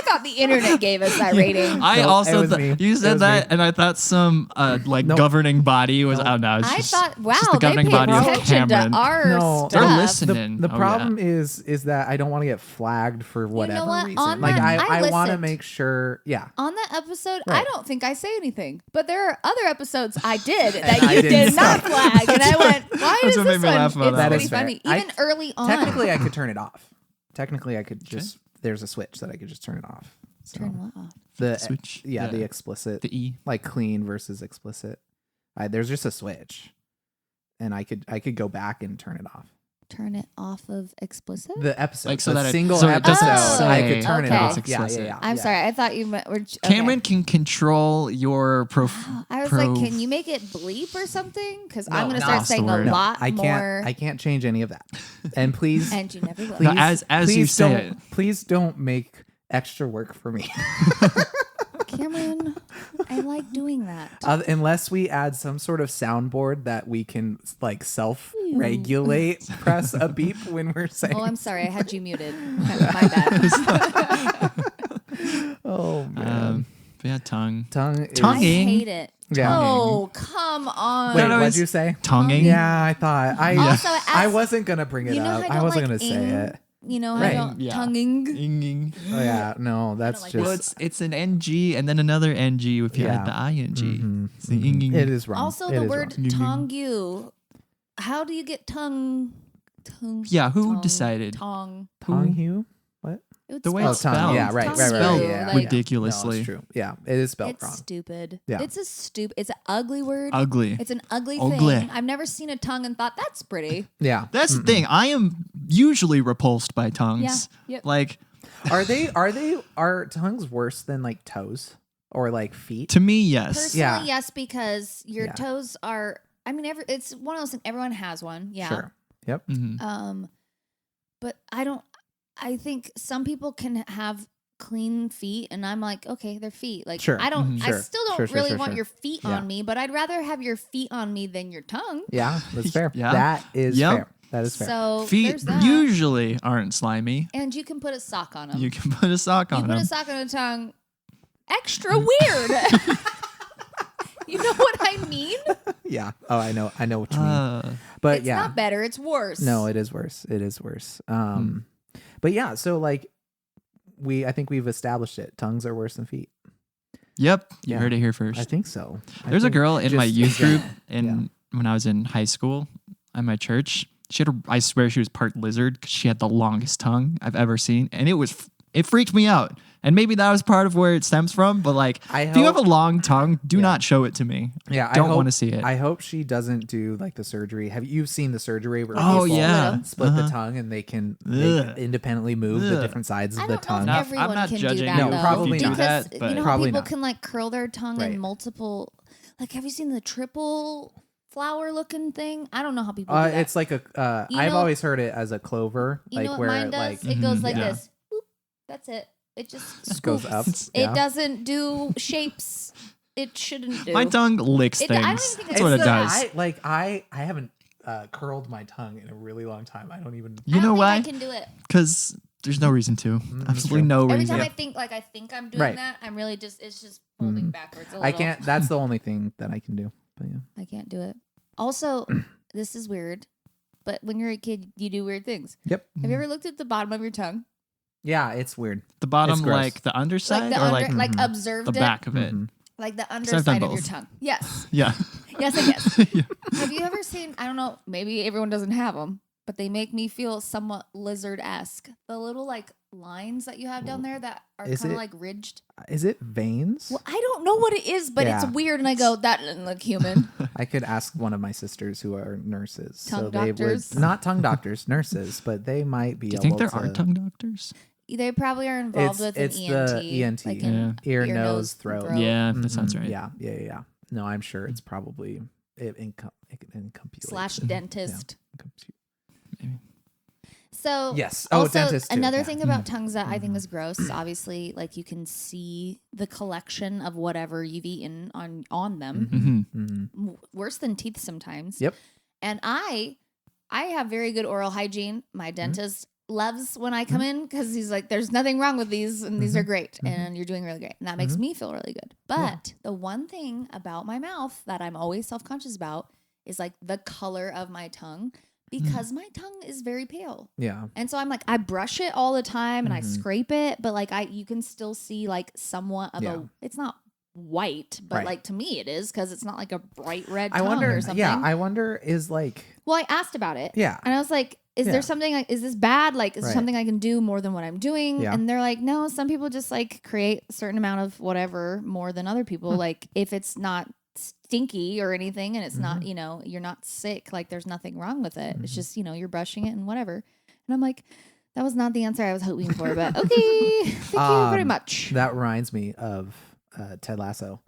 Speaker 3: thought the internet gave us that rating.
Speaker 4: I
Speaker 1: Nope, it
Speaker 4: also
Speaker 1: was me.
Speaker 4: you
Speaker 1: It
Speaker 4: said
Speaker 1: was
Speaker 4: that,
Speaker 1: me.
Speaker 4: and I thought some like
Speaker 1: Nope.
Speaker 4: governing body was.
Speaker 1: Nope.
Speaker 4: Oh no! It's
Speaker 3: I
Speaker 4: just,
Speaker 3: thought, wow,
Speaker 4: just the
Speaker 3: they
Speaker 4: governing
Speaker 3: pay
Speaker 4: body of
Speaker 3: attention to
Speaker 4: Cameron.
Speaker 3: our
Speaker 1: No,
Speaker 3: stuff.
Speaker 4: They're
Speaker 1: the,
Speaker 4: listening.
Speaker 1: the
Speaker 4: Oh,
Speaker 1: problem is that I don't want to get flagged for whatever
Speaker 3: what?
Speaker 1: reason.
Speaker 3: On
Speaker 1: Like
Speaker 3: that, I
Speaker 1: I want to
Speaker 3: listened.
Speaker 1: make sure. Yeah.
Speaker 3: On that episode, I
Speaker 1: Right.
Speaker 3: don't think I say anything, but there are other episodes I did
Speaker 1: And
Speaker 3: that
Speaker 1: I
Speaker 3: you
Speaker 1: didn't
Speaker 3: did not flag, and I went, "Why
Speaker 4: That's
Speaker 3: is
Speaker 4: what
Speaker 3: this
Speaker 4: made me
Speaker 3: one?"
Speaker 4: laugh about
Speaker 3: It's
Speaker 4: that
Speaker 3: pretty
Speaker 1: is fair.
Speaker 3: funny,
Speaker 1: I-
Speaker 3: even early on.
Speaker 1: Technically, I could turn it off. Technically, I could just. There's a switch that I could just turn it off. So
Speaker 3: Turn what off?
Speaker 1: the
Speaker 4: Switch?
Speaker 1: Yeah,
Speaker 4: Yeah.
Speaker 1: the explicit,
Speaker 4: the E.
Speaker 1: like clean versus explicit. There's just a switch, and I could go back and turn it off.
Speaker 3: Turn it off of explicit.
Speaker 1: The episode,
Speaker 4: Like, so
Speaker 1: the
Speaker 4: that it-
Speaker 1: single
Speaker 4: so it
Speaker 1: episode,
Speaker 3: doesn't
Speaker 1: I
Speaker 4: say
Speaker 1: could turn it
Speaker 3: okay.
Speaker 1: off.
Speaker 4: it's
Speaker 1: Yeah, yeah,
Speaker 4: explicit.
Speaker 1: yeah.
Speaker 3: I'm
Speaker 1: yeah.
Speaker 3: sorry, I thought you were. Okay.
Speaker 4: Cameron can control your
Speaker 3: I was like, can you make it bleep or something? Because I'm gonna
Speaker 1: no,
Speaker 3: start
Speaker 4: that's the
Speaker 3: saying a
Speaker 4: word.
Speaker 1: No,
Speaker 3: lot
Speaker 1: I can't.
Speaker 3: more.
Speaker 1: I can't change any of that. And please,
Speaker 3: and you never will.
Speaker 1: please,
Speaker 4: as
Speaker 1: please
Speaker 4: you say
Speaker 1: don't,
Speaker 4: it.
Speaker 1: please don't make extra work for me.
Speaker 3: Cameron, I like doing that.
Speaker 1: Unless we add some sort of soundboard that we can like self-regulate, press a beep when we're saying.
Speaker 3: Oh, I'm sorry, I had you muted. My bad.
Speaker 1: Oh man,
Speaker 4: But yeah, tongue.
Speaker 1: tongue.
Speaker 3: I
Speaker 4: Tonguing.
Speaker 3: hate it.
Speaker 1: Yeah.
Speaker 3: Oh, come on.
Speaker 1: Wait,
Speaker 4: That
Speaker 1: what'd
Speaker 4: was-
Speaker 1: you say?
Speaker 4: Tonguing.
Speaker 1: Yeah, I thought
Speaker 3: Also,
Speaker 1: I
Speaker 3: as-
Speaker 1: wasn't gonna bring it
Speaker 3: You know how
Speaker 1: up.
Speaker 3: I
Speaker 1: I
Speaker 3: don't
Speaker 1: wasn't
Speaker 3: like
Speaker 1: gonna say
Speaker 3: ing?
Speaker 1: it.
Speaker 3: You know,
Speaker 1: Right.
Speaker 3: I don't
Speaker 4: Yeah.
Speaker 3: tonguing.
Speaker 4: Inging.
Speaker 1: Oh yeah, no, that's
Speaker 3: like
Speaker 1: just.
Speaker 4: Well, it's an NG and then another NG if you
Speaker 1: Yeah.
Speaker 4: add the ING.
Speaker 1: Mhm,
Speaker 4: It's the
Speaker 1: mhm.
Speaker 4: inging.
Speaker 1: It is wrong.
Speaker 3: Also,
Speaker 1: It
Speaker 3: the
Speaker 1: is
Speaker 3: word
Speaker 1: wrong.
Speaker 3: tongue you. How do you get tongue Tongue.
Speaker 4: Yeah, who
Speaker 3: Tongue.
Speaker 4: decided?
Speaker 3: Tongue.
Speaker 1: Tongue hue? What?
Speaker 3: It's
Speaker 4: The way
Speaker 3: spelled-
Speaker 4: it's spelled.
Speaker 1: Yeah, right,
Speaker 3: Tongue
Speaker 1: right, right,
Speaker 4: spelled
Speaker 1: right. Yeah,
Speaker 3: like-
Speaker 1: yeah.
Speaker 4: ridiculously.
Speaker 1: No, it's true. Yeah, it is spelled
Speaker 3: It's
Speaker 1: wrong.
Speaker 3: stupid.
Speaker 1: Yeah.
Speaker 3: It's it's an ugly word.
Speaker 4: Ugly.
Speaker 3: It's an ugly
Speaker 4: Ugly.
Speaker 3: thing. I've never seen a tongue and thought that's pretty.
Speaker 1: Yeah.
Speaker 4: That's the thing. I am usually repulsed by tongues.
Speaker 3: Yeah, yep.
Speaker 4: Like,
Speaker 1: Are tongues worse than like toes or like feet?
Speaker 4: to me, yes.
Speaker 3: Personally,
Speaker 1: Yeah.
Speaker 3: yes, because your
Speaker 1: Yeah.
Speaker 3: toes are. I mean, it's one of those things. Everyone has one. Yeah.
Speaker 1: Sure. Yep.
Speaker 3: But I don't. I think some people can have clean feet, and I'm like, okay, they're feet. Like,
Speaker 1: Sure.
Speaker 3: I don't. I
Speaker 1: Sure.
Speaker 3: still don't
Speaker 1: Sure, sure,
Speaker 3: really
Speaker 1: sure,
Speaker 3: want
Speaker 1: sure.
Speaker 3: your feet
Speaker 1: Yeah.
Speaker 3: on me, but I'd rather have your feet on me than your tongue.
Speaker 1: Yeah, that's fair.
Speaker 4: Yeah.
Speaker 1: That is
Speaker 4: Yep.
Speaker 1: fair. That is fair.
Speaker 3: So
Speaker 4: Feet
Speaker 3: there's that.
Speaker 4: usually aren't slimy.
Speaker 3: And you can put a sock on them.
Speaker 4: You can put a sock
Speaker 3: You
Speaker 4: on
Speaker 3: put
Speaker 4: them.
Speaker 3: a sock on a tongue. Extra weird. You know what I mean?
Speaker 1: Yeah. Oh, I know what you mean. But
Speaker 3: It's
Speaker 1: yeah.
Speaker 3: not better. It's worse.
Speaker 1: No, it is worse. It is worse. But yeah, so like I think we've established it. Tongues are worse than feet.
Speaker 4: Yep. You
Speaker 1: Yeah.
Speaker 4: heard it here first.
Speaker 1: I think so.
Speaker 4: There's a girl in my
Speaker 1: just-
Speaker 4: youth
Speaker 1: yeah.
Speaker 4: group when I was in high school at my church. She had I swear she was part lizard because she had the longest tongue I've ever seen, and it freaked me out. And maybe that was part of where it stems from. But like, if you have a long tongue, do not show it to me.
Speaker 1: Yeah,
Speaker 4: Don't want to see it.
Speaker 1: I hope she doesn't do like the surgery. Have you seen the surgery where
Speaker 4: Oh,
Speaker 1: people
Speaker 4: yeah.
Speaker 1: split the tongue and they can independently move the
Speaker 4: Ugh.
Speaker 1: different sides
Speaker 3: I
Speaker 1: of the
Speaker 3: don't know
Speaker 1: tongue?
Speaker 3: if
Speaker 4: Not-
Speaker 3: everyone
Speaker 4: I'm not
Speaker 3: can
Speaker 4: judging
Speaker 3: do
Speaker 4: you
Speaker 3: that.
Speaker 1: No,
Speaker 3: though.
Speaker 1: probably not.
Speaker 3: Because
Speaker 4: But-
Speaker 3: you know how
Speaker 1: Probably
Speaker 3: people
Speaker 1: not.
Speaker 3: can like curl their tongue
Speaker 1: Right.
Speaker 3: in multiple. Like, have you seen the triple flower looking thing? I don't know how people do that.
Speaker 1: It's like a.
Speaker 3: You
Speaker 1: I've
Speaker 3: know-
Speaker 1: always heard it as a clover,
Speaker 3: You
Speaker 1: like
Speaker 3: know what
Speaker 1: where
Speaker 3: mine does?
Speaker 1: like
Speaker 3: It goes like
Speaker 4: yeah.
Speaker 3: this. Boop. That's it. It just
Speaker 1: goes
Speaker 3: scoops.
Speaker 1: up.
Speaker 3: It
Speaker 1: Yeah.
Speaker 3: doesn't do shapes. It shouldn't do.
Speaker 4: My tongue licks
Speaker 3: I don't even
Speaker 4: things.
Speaker 3: think
Speaker 4: That's
Speaker 3: it's
Speaker 4: what it
Speaker 3: the-
Speaker 4: does.
Speaker 1: I haven't curled my tongue in a really long time. I don't even.
Speaker 4: You
Speaker 3: I don't
Speaker 4: know
Speaker 3: think
Speaker 4: why?
Speaker 3: I can do it.
Speaker 4: Because there's no reason to. Absolutely
Speaker 1: true.
Speaker 4: no
Speaker 3: Every
Speaker 4: reason.
Speaker 3: time I think I'm doing
Speaker 1: Right.
Speaker 3: that, I'm really it's just folding backwards a little.
Speaker 1: I can't. That's the only thing that I can do. But yeah.
Speaker 3: I can't do it. Also, this is weird, but when you're a kid, you do weird things.
Speaker 1: Yep.
Speaker 3: Have you ever looked at the bottom of your tongue?
Speaker 1: Yeah, it's weird.
Speaker 4: The bottom,
Speaker 1: It's gross.
Speaker 4: like the underside,
Speaker 3: Like the
Speaker 4: or
Speaker 3: under,
Speaker 4: like
Speaker 3: observed
Speaker 4: the back of it.
Speaker 3: like the
Speaker 4: I've done
Speaker 3: underside of your
Speaker 4: both.
Speaker 3: tongue. Yes,
Speaker 4: Yeah.
Speaker 3: yes, and yes.
Speaker 4: Yeah.
Speaker 3: Have you ever seen? I don't know. Maybe everyone doesn't have them, but they make me feel somewhat lizard-esque. The little like lines that you have down there that are
Speaker 1: Is
Speaker 3: kind
Speaker 1: it-
Speaker 3: of like ridged.
Speaker 1: Is it veins?
Speaker 3: Well, I don't know what it is, but it's
Speaker 1: Yeah.
Speaker 3: weird, and I go, that doesn't look human.
Speaker 1: I could ask one of my sisters who are nurses.
Speaker 3: Tongue
Speaker 1: they
Speaker 3: doctors?
Speaker 1: would not tongue doctors, nurses, but they might be
Speaker 4: Do you
Speaker 1: able
Speaker 4: think there
Speaker 1: to.
Speaker 4: are tongue doctors?
Speaker 3: They probably are involved with
Speaker 1: It's
Speaker 3: an
Speaker 1: the
Speaker 3: ENT.
Speaker 1: ENT.
Speaker 3: like
Speaker 4: Yeah.
Speaker 3: an
Speaker 1: Ear, nose, throat.
Speaker 4: Yeah, that sounds
Speaker 1: Mhm.
Speaker 4: right.
Speaker 1: Yeah. No, I'm sure it's probably incomplete.
Speaker 3: slash dentist.
Speaker 4: Maybe.
Speaker 3: So
Speaker 1: Yes. Oh,
Speaker 3: also,
Speaker 1: dentist too,
Speaker 3: another
Speaker 1: yeah.
Speaker 3: thing about tongues that I think is gross is obviously like you can see the collection of whatever you've eaten on them.
Speaker 4: Mm-hmm.
Speaker 3: Worse than teeth sometimes.
Speaker 1: Yep.
Speaker 3: And I have very good oral hygiene. My dentist loves when I come in because he's like, there's nothing wrong with these and these are great and you're doing really great. And that makes me feel really good. But the one thing about my mouth that I'm always self-conscious about is like the color of my tongue because my tongue is very pale.
Speaker 1: Yeah.
Speaker 3: And so I'm like, I brush it all the time and I scrape it, but like you can still see like somewhat of
Speaker 1: Yeah.
Speaker 3: it's not white, but
Speaker 1: Right.
Speaker 3: like to me it is because it's not like a bright red
Speaker 1: I
Speaker 3: tongue
Speaker 1: wonder.
Speaker 3: or something.
Speaker 1: Yeah. I wonder is like.
Speaker 3: Well, I asked about it.
Speaker 1: Yeah.
Speaker 3: And I was like, is
Speaker 1: Yeah.
Speaker 3: there something like, is this bad? Like, is there
Speaker 1: Right.
Speaker 3: something I can do more than what I'm doing?
Speaker 1: Yeah.
Speaker 3: And they're like, no, some people just like create a certain amount of whatever more than other people. Like, if it's not stinky or anything and it's not, you know, you're not sick, like there's nothing wrong with it. It's just, you know, you're brushing it and whatever. And I'm like, that was not the answer I was hoping for, but okay. Thank you very much.
Speaker 1: That reminds me of Ted Lasso.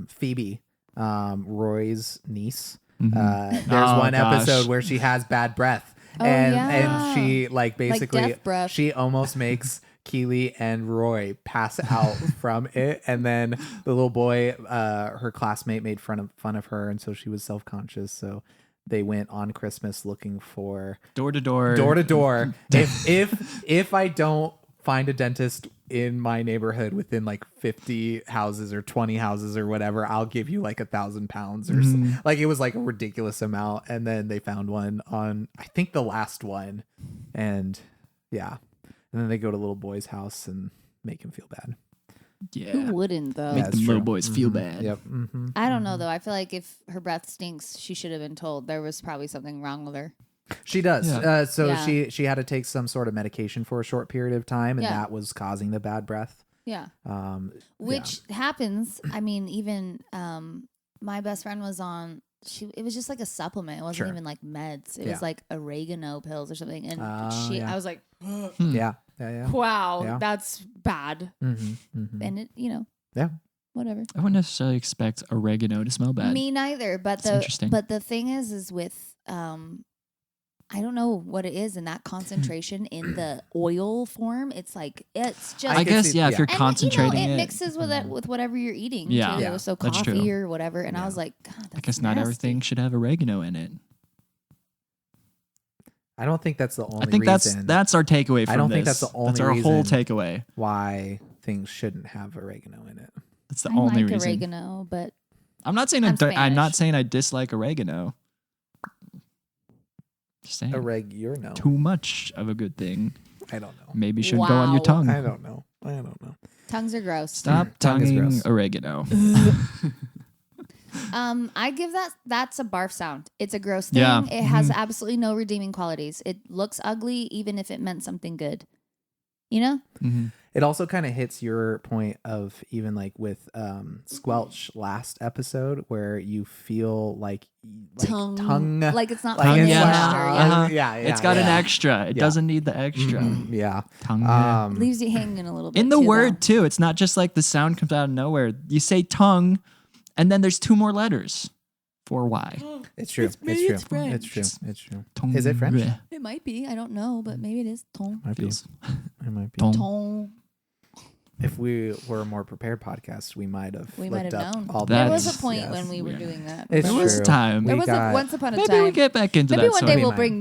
Speaker 1: Phoebe, Roy's niece. There's
Speaker 4: Oh,
Speaker 1: one
Speaker 4: gosh.
Speaker 1: episode where she has bad breath,
Speaker 3: Oh,
Speaker 1: and
Speaker 3: yeah.
Speaker 1: she like basically
Speaker 3: death breath.
Speaker 1: she almost makes Keely and Roy pass out from it, and then the little boy, her classmate, made fun of her, and so she was self-conscious. So they went on Christmas looking for
Speaker 4: Door to door.
Speaker 1: door to door. If I don't find a dentist in my neighborhood within like 50 houses or 20 houses or whatever, I'll give you like £1,000 or so. Like it was like a ridiculous amount. And then they found one on, I think, the last one. And yeah. And then they go to little boy's house and make him feel bad.
Speaker 4: Yeah.
Speaker 3: Who wouldn't though?
Speaker 4: Make
Speaker 1: That's
Speaker 4: the little
Speaker 1: true.
Speaker 4: boys feel bad.
Speaker 1: Yep.
Speaker 3: I don't know though. I feel like if her breath stinks, she should have been told there was probably something wrong with her.
Speaker 1: She does.
Speaker 4: Yeah.
Speaker 1: So
Speaker 3: Yeah.
Speaker 1: she had to take some sort of medication for a short period of time, and
Speaker 3: Yeah.
Speaker 1: that was causing the bad breath.
Speaker 3: Yeah.
Speaker 1: Which
Speaker 3: Which happens. I mean, even my best friend was on. It was just like a supplement. It wasn't
Speaker 1: Sure.
Speaker 3: even like meds. It
Speaker 1: Yeah.
Speaker 3: was like oregano pills or something. And
Speaker 1: yeah.
Speaker 3: I was like,
Speaker 1: yeah.
Speaker 3: wow,
Speaker 1: Yeah.
Speaker 3: that's bad.
Speaker 1: Mm-hmm.
Speaker 3: And it,
Speaker 1: Yeah.
Speaker 3: whatever.
Speaker 4: I wouldn't necessarily expect oregano to smell bad.
Speaker 3: Me neither. But
Speaker 4: That's interesting.
Speaker 3: the thing is with I don't know what it is in that concentration in the oil form. It's like it's just.
Speaker 4: I guess
Speaker 1: see-
Speaker 4: if
Speaker 1: yeah.
Speaker 4: you're
Speaker 3: And,
Speaker 4: concentrating
Speaker 3: it
Speaker 4: it,
Speaker 3: mixes with it with whatever you're eating.
Speaker 4: Yeah.
Speaker 3: too.
Speaker 1: Yeah,
Speaker 3: So
Speaker 4: that's
Speaker 3: coffee
Speaker 4: true.
Speaker 3: or whatever. And I
Speaker 1: Yeah.
Speaker 3: was like, God, that's
Speaker 4: I guess not
Speaker 3: nasty.
Speaker 4: everything should have oregano in it.
Speaker 1: I don't think that's the only
Speaker 4: I think
Speaker 1: reason
Speaker 4: that's our takeaway from
Speaker 1: I don't
Speaker 4: this.
Speaker 1: think that's the only
Speaker 4: That's our whole
Speaker 1: reason.
Speaker 4: takeaway.
Speaker 1: why things shouldn't have oregano in it.
Speaker 4: That's the
Speaker 3: I
Speaker 4: only
Speaker 3: like
Speaker 4: reason.
Speaker 3: oregano, but
Speaker 4: I'm not saying
Speaker 3: I'm
Speaker 4: I'm not
Speaker 3: Spanish.
Speaker 4: saying I dislike oregano. Just saying
Speaker 1: Oregano.
Speaker 4: too much of a good thing
Speaker 1: I don't know.
Speaker 4: maybe should go on your
Speaker 3: Wow.
Speaker 4: tongue.
Speaker 1: I don't know.
Speaker 3: tongues are gross.
Speaker 4: Stop
Speaker 1: Tongue is
Speaker 4: tonguing
Speaker 1: gross.
Speaker 4: oregano.
Speaker 3: I give that's a barf sound. It's a gross thing.
Speaker 4: Yeah.
Speaker 3: It has absolutely no redeeming qualities. It looks ugly even if it meant something good. You know?
Speaker 4: hmm
Speaker 1: It also kind of hits your point of even like with Squelch last episode where you feel like tongue
Speaker 3: Like it's not
Speaker 1: like
Speaker 3: finished.
Speaker 4: yeah.
Speaker 3: or-
Speaker 1: yeah,
Speaker 4: It's got an extra. It
Speaker 1: Yeah.
Speaker 4: doesn't need the extra.
Speaker 1: yeah.
Speaker 4: Tongue.
Speaker 3: Leaves you hanging a little bit.
Speaker 4: In the
Speaker 3: too,
Speaker 4: word too, it's not just like the sound comes out of nowhere. You say tongue, and then there's two more letters. For why?
Speaker 1: It's true. It's true.
Speaker 3: It's French.
Speaker 1: It's true. It's true.
Speaker 4: Tongue.
Speaker 1: Is it French?
Speaker 3: though. It might be. I don't know, but maybe it is. Ton.
Speaker 1: Might be.
Speaker 4: Feels.
Speaker 1: It might be.
Speaker 4: Tongue.
Speaker 3: Ton.
Speaker 1: If we were a more prepared podcast, we might have
Speaker 3: We might
Speaker 1: looked
Speaker 3: have
Speaker 1: up
Speaker 3: known.
Speaker 1: all
Speaker 3: There
Speaker 1: the
Speaker 3: was
Speaker 1: names.
Speaker 3: a point
Speaker 1: Yes.
Speaker 3: when we were
Speaker 4: Yeah.
Speaker 3: doing that.
Speaker 1: It's
Speaker 4: There
Speaker 3: remember?
Speaker 4: was
Speaker 1: true.
Speaker 4: time.
Speaker 3: There
Speaker 1: We
Speaker 3: was
Speaker 1: got-
Speaker 3: once upon a
Speaker 4: Maybe
Speaker 3: time.
Speaker 4: we get back into
Speaker 3: Maybe
Speaker 4: that.
Speaker 3: one
Speaker 4: so
Speaker 3: day
Speaker 1: we
Speaker 3: we'll
Speaker 1: might.
Speaker 3: bring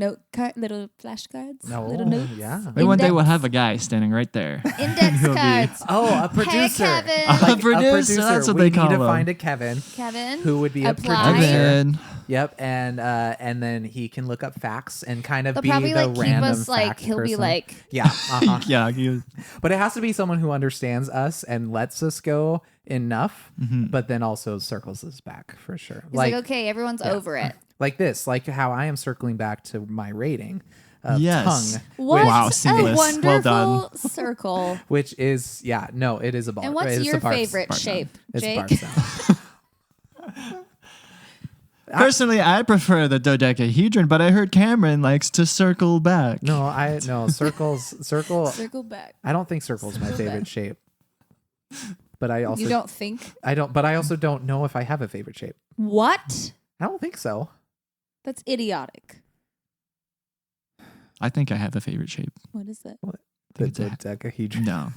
Speaker 3: little flashcards,
Speaker 1: No.
Speaker 3: little notes.
Speaker 1: Yeah.
Speaker 4: Maybe one day we'll
Speaker 3: Index-
Speaker 4: have a guy standing right there.
Speaker 3: Index
Speaker 4: He'll be-
Speaker 3: cards.
Speaker 1: Oh, a producer.
Speaker 3: Hey, Kevin.
Speaker 4: A producer, that's what
Speaker 1: we
Speaker 4: they call
Speaker 1: need to
Speaker 4: him.
Speaker 1: find a Kevin
Speaker 3: Kevin.
Speaker 1: who would be a
Speaker 3: Apply.
Speaker 1: producer.
Speaker 4: Evan.
Speaker 1: Yep, and then he can look up facts and kind of
Speaker 3: They'll
Speaker 1: be
Speaker 3: probably
Speaker 1: the
Speaker 3: like keep
Speaker 1: random
Speaker 3: us like
Speaker 1: fact
Speaker 3: he'll be
Speaker 1: person.
Speaker 3: like
Speaker 1: yeah, uh-huh.
Speaker 4: Yeah. he-
Speaker 1: But it has to be someone who understands us and lets us go enough, but then also circles us back for sure.
Speaker 3: he's like okay, everyone's over it.
Speaker 1: Like this, like how I am circling back to my rating of
Speaker 4: Yes.
Speaker 1: tongue,
Speaker 3: What
Speaker 4: Wow,
Speaker 3: a
Speaker 4: seamless.
Speaker 3: wonderful
Speaker 4: Well done.
Speaker 3: circle.
Speaker 1: which is it is a bar.
Speaker 3: And what's
Speaker 1: it's
Speaker 3: your
Speaker 1: a barf-
Speaker 3: favorite
Speaker 1: barf
Speaker 3: shape,
Speaker 1: sound. It's
Speaker 3: Jake?
Speaker 1: barf sound.
Speaker 4: Personally, I prefer the dodecahedron, but I heard Cameron likes to circle back.
Speaker 1: No, circle.
Speaker 3: Circle back.
Speaker 1: I don't think circle's my
Speaker 3: Circle
Speaker 1: favorite
Speaker 3: back.
Speaker 1: shape. But I also
Speaker 3: You don't think
Speaker 1: but I also don't know if I have a favorite shape.
Speaker 3: what?
Speaker 1: I don't think so.
Speaker 3: That's idiotic.
Speaker 4: I think I have a favorite shape.
Speaker 3: What is it?
Speaker 1: The
Speaker 4: It's a-
Speaker 1: dodecahedron.
Speaker 4: No,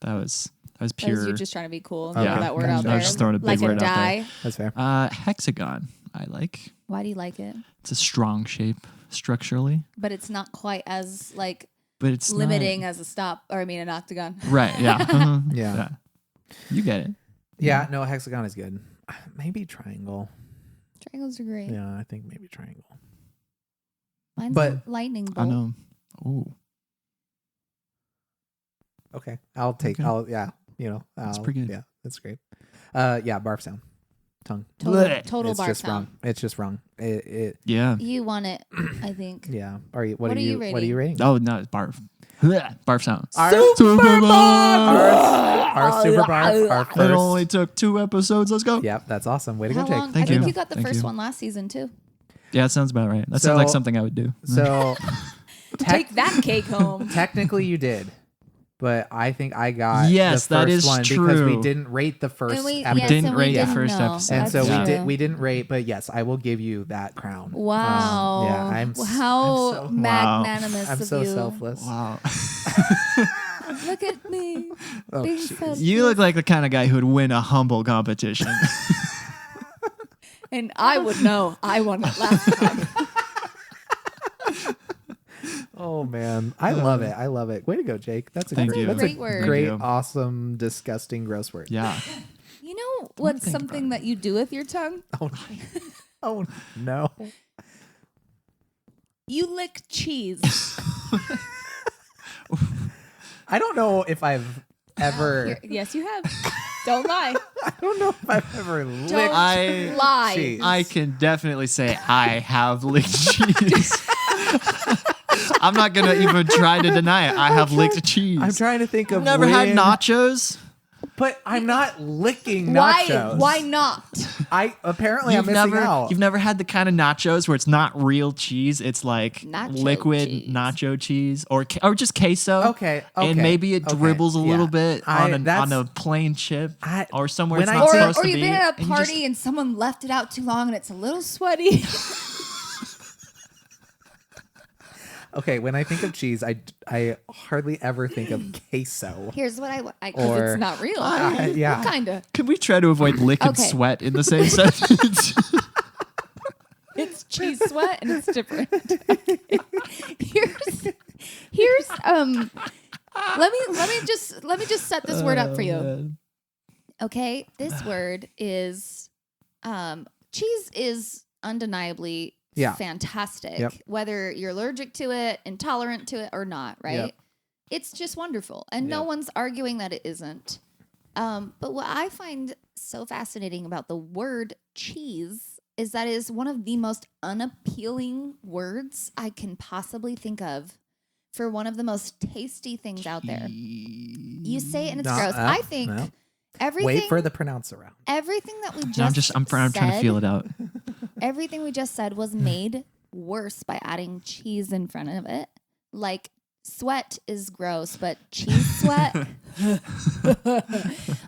Speaker 4: that was
Speaker 3: That was
Speaker 4: pure.
Speaker 3: you just trying to be cool and
Speaker 1: Yeah.
Speaker 3: throw that word
Speaker 1: Gotcha.
Speaker 3: out
Speaker 1: I
Speaker 3: there.
Speaker 1: was
Speaker 4: just throwing a big
Speaker 3: like
Speaker 4: word
Speaker 3: a
Speaker 4: out
Speaker 3: die.
Speaker 1: That's fair.
Speaker 4: Hexagon. I like.
Speaker 3: Why do you like it?
Speaker 4: It's a strong shape structurally,
Speaker 3: But it's not quite as like
Speaker 4: but it's
Speaker 3: limiting
Speaker 4: not-
Speaker 3: as a stop or I mean an octagon.
Speaker 4: Right. Yeah. Uh-huh.
Speaker 1: Yeah.
Speaker 4: You get it.
Speaker 1: Yeah, no, hexagon is good. Maybe triangle.
Speaker 3: Triangles are great.
Speaker 1: Yeah, I think maybe triangle.
Speaker 3: Mine's
Speaker 1: But-
Speaker 3: a lightning
Speaker 4: I
Speaker 3: bolt.
Speaker 4: know. Ooh,
Speaker 1: Okay, I'll take.
Speaker 4: Okay.
Speaker 1: That's
Speaker 4: pretty good.
Speaker 1: Yeah, that's great. Yeah, barf sound, tongue.
Speaker 3: Total
Speaker 1: It's
Speaker 3: barf
Speaker 1: just
Speaker 3: sound.
Speaker 1: wrong. It's just wrong. It
Speaker 4: yeah.
Speaker 3: You want it, I think.
Speaker 1: yeah. Are you? What
Speaker 3: What
Speaker 1: are
Speaker 3: are you
Speaker 1: you? What are you rating?
Speaker 4: Oh no, it's barf. Barf sound.
Speaker 1: Our
Speaker 3: Oh,
Speaker 1: super barf. Our
Speaker 4: It
Speaker 1: first.
Speaker 4: only took 2 episodes. Let's go.
Speaker 1: Yep, that's awesome. Way to
Speaker 3: How
Speaker 1: go, Jake.
Speaker 3: long?
Speaker 4: Thank
Speaker 3: I think
Speaker 4: you.
Speaker 3: you got the
Speaker 4: Thank
Speaker 3: first
Speaker 4: you.
Speaker 3: one last season too.
Speaker 4: Yeah, it sounds about right. That
Speaker 1: So-
Speaker 4: sounds like something I would do.
Speaker 1: So
Speaker 3: Take that cake home.
Speaker 1: technically you did, but I think I got
Speaker 4: Yes,
Speaker 1: the
Speaker 4: that
Speaker 1: first
Speaker 4: is
Speaker 1: one because we
Speaker 4: true.
Speaker 1: didn't rate the first
Speaker 3: And we-
Speaker 1: episode.
Speaker 4: We
Speaker 3: yes,
Speaker 4: didn't
Speaker 3: and we
Speaker 4: rate the
Speaker 3: didn't
Speaker 4: first
Speaker 3: know.
Speaker 4: episode.
Speaker 1: And so
Speaker 3: That's true.
Speaker 1: we didn't rate, but yes, I will give you that crown.
Speaker 3: Wow.
Speaker 1: Yeah,
Speaker 3: how
Speaker 1: so-
Speaker 3: magnanimous
Speaker 1: I'm
Speaker 3: of
Speaker 1: so
Speaker 3: you.
Speaker 1: selfless.
Speaker 4: Wow.
Speaker 3: Look at me.
Speaker 1: Oh,
Speaker 3: being
Speaker 1: jeez.
Speaker 3: selfless.
Speaker 4: You look like the kind of guy who would win a humble competition.
Speaker 3: And I would know. I won it last time.
Speaker 1: Oh man, I love it. I love it. Way to go, Jake. That's a
Speaker 4: Thank
Speaker 1: great,
Speaker 4: you.
Speaker 1: That's
Speaker 3: Great
Speaker 1: a
Speaker 3: word.
Speaker 1: great,
Speaker 4: Thank you.
Speaker 1: awesome, disgusting, gross word.
Speaker 4: Yeah.
Speaker 3: You know what's
Speaker 4: think
Speaker 3: something
Speaker 4: about
Speaker 3: that you do with your tongue?
Speaker 1: Oh, oh no.
Speaker 3: You lick cheese.
Speaker 1: I don't know if I've ever.
Speaker 3: Yes, you have. Don't lie.
Speaker 1: I don't know if I've ever licked.
Speaker 4: I
Speaker 3: Lie.
Speaker 1: cheese.
Speaker 4: I can definitely say I have licked cheese. I'm not gonna even try to deny it. I have licked cheese.
Speaker 1: I'm trying to think of
Speaker 4: Never had
Speaker 1: when-
Speaker 4: nachos.
Speaker 1: But I'm not licking
Speaker 3: Why?
Speaker 1: nachos.
Speaker 3: Why not?
Speaker 1: I'm missing out.
Speaker 4: You've never had the kind of nachos where it's not real cheese. It's like
Speaker 3: Nacho
Speaker 4: liquid
Speaker 3: cheese.
Speaker 4: nacho cheese or just queso.
Speaker 1: Okay,
Speaker 4: And maybe it
Speaker 1: okay,
Speaker 4: dribbles a little
Speaker 1: yeah.
Speaker 4: bit on
Speaker 1: That's-
Speaker 4: a plain chip
Speaker 1: I-
Speaker 4: or somewhere
Speaker 1: when
Speaker 4: it's
Speaker 1: I
Speaker 4: not
Speaker 1: did-
Speaker 4: supposed
Speaker 3: Or
Speaker 4: to
Speaker 3: you've
Speaker 4: be.
Speaker 3: been at a
Speaker 4: and you just-
Speaker 3: party and someone left it out too long and it's a little sweaty.
Speaker 1: Okay, when I think of cheese, I hardly ever think of queso.
Speaker 3: Here's what because
Speaker 1: Or-
Speaker 3: it's not real.
Speaker 1: Yeah.
Speaker 3: Kind of.
Speaker 4: Can we try to avoid lick and
Speaker 3: Okay.
Speaker 4: sweat in the same sentence?
Speaker 3: It's cheese sweat and it's different. Here's let me just set this word up for you. Okay? This word is cheese is undeniably
Speaker 1: Yeah.
Speaker 3: fantastic.
Speaker 1: Yep.
Speaker 3: Whether you're allergic to it, intolerant to it or not, right?
Speaker 1: Yep.
Speaker 3: It's just wonderful. And no
Speaker 1: Yep.
Speaker 3: one's arguing that it isn't. But what I find so fascinating about the word cheese is that it is one of the most unappealing words I can possibly think of for one of the most tasty things out there. You say it and it's
Speaker 1: No,
Speaker 3: gross. I think
Speaker 1: no.
Speaker 3: everything
Speaker 1: Wait for the pronounce around.
Speaker 3: everything that we just
Speaker 4: I'm trying to feel it out.
Speaker 3: Everything we just said was made worse by adding cheese in front of it. Like sweat is gross, but cheese sweat.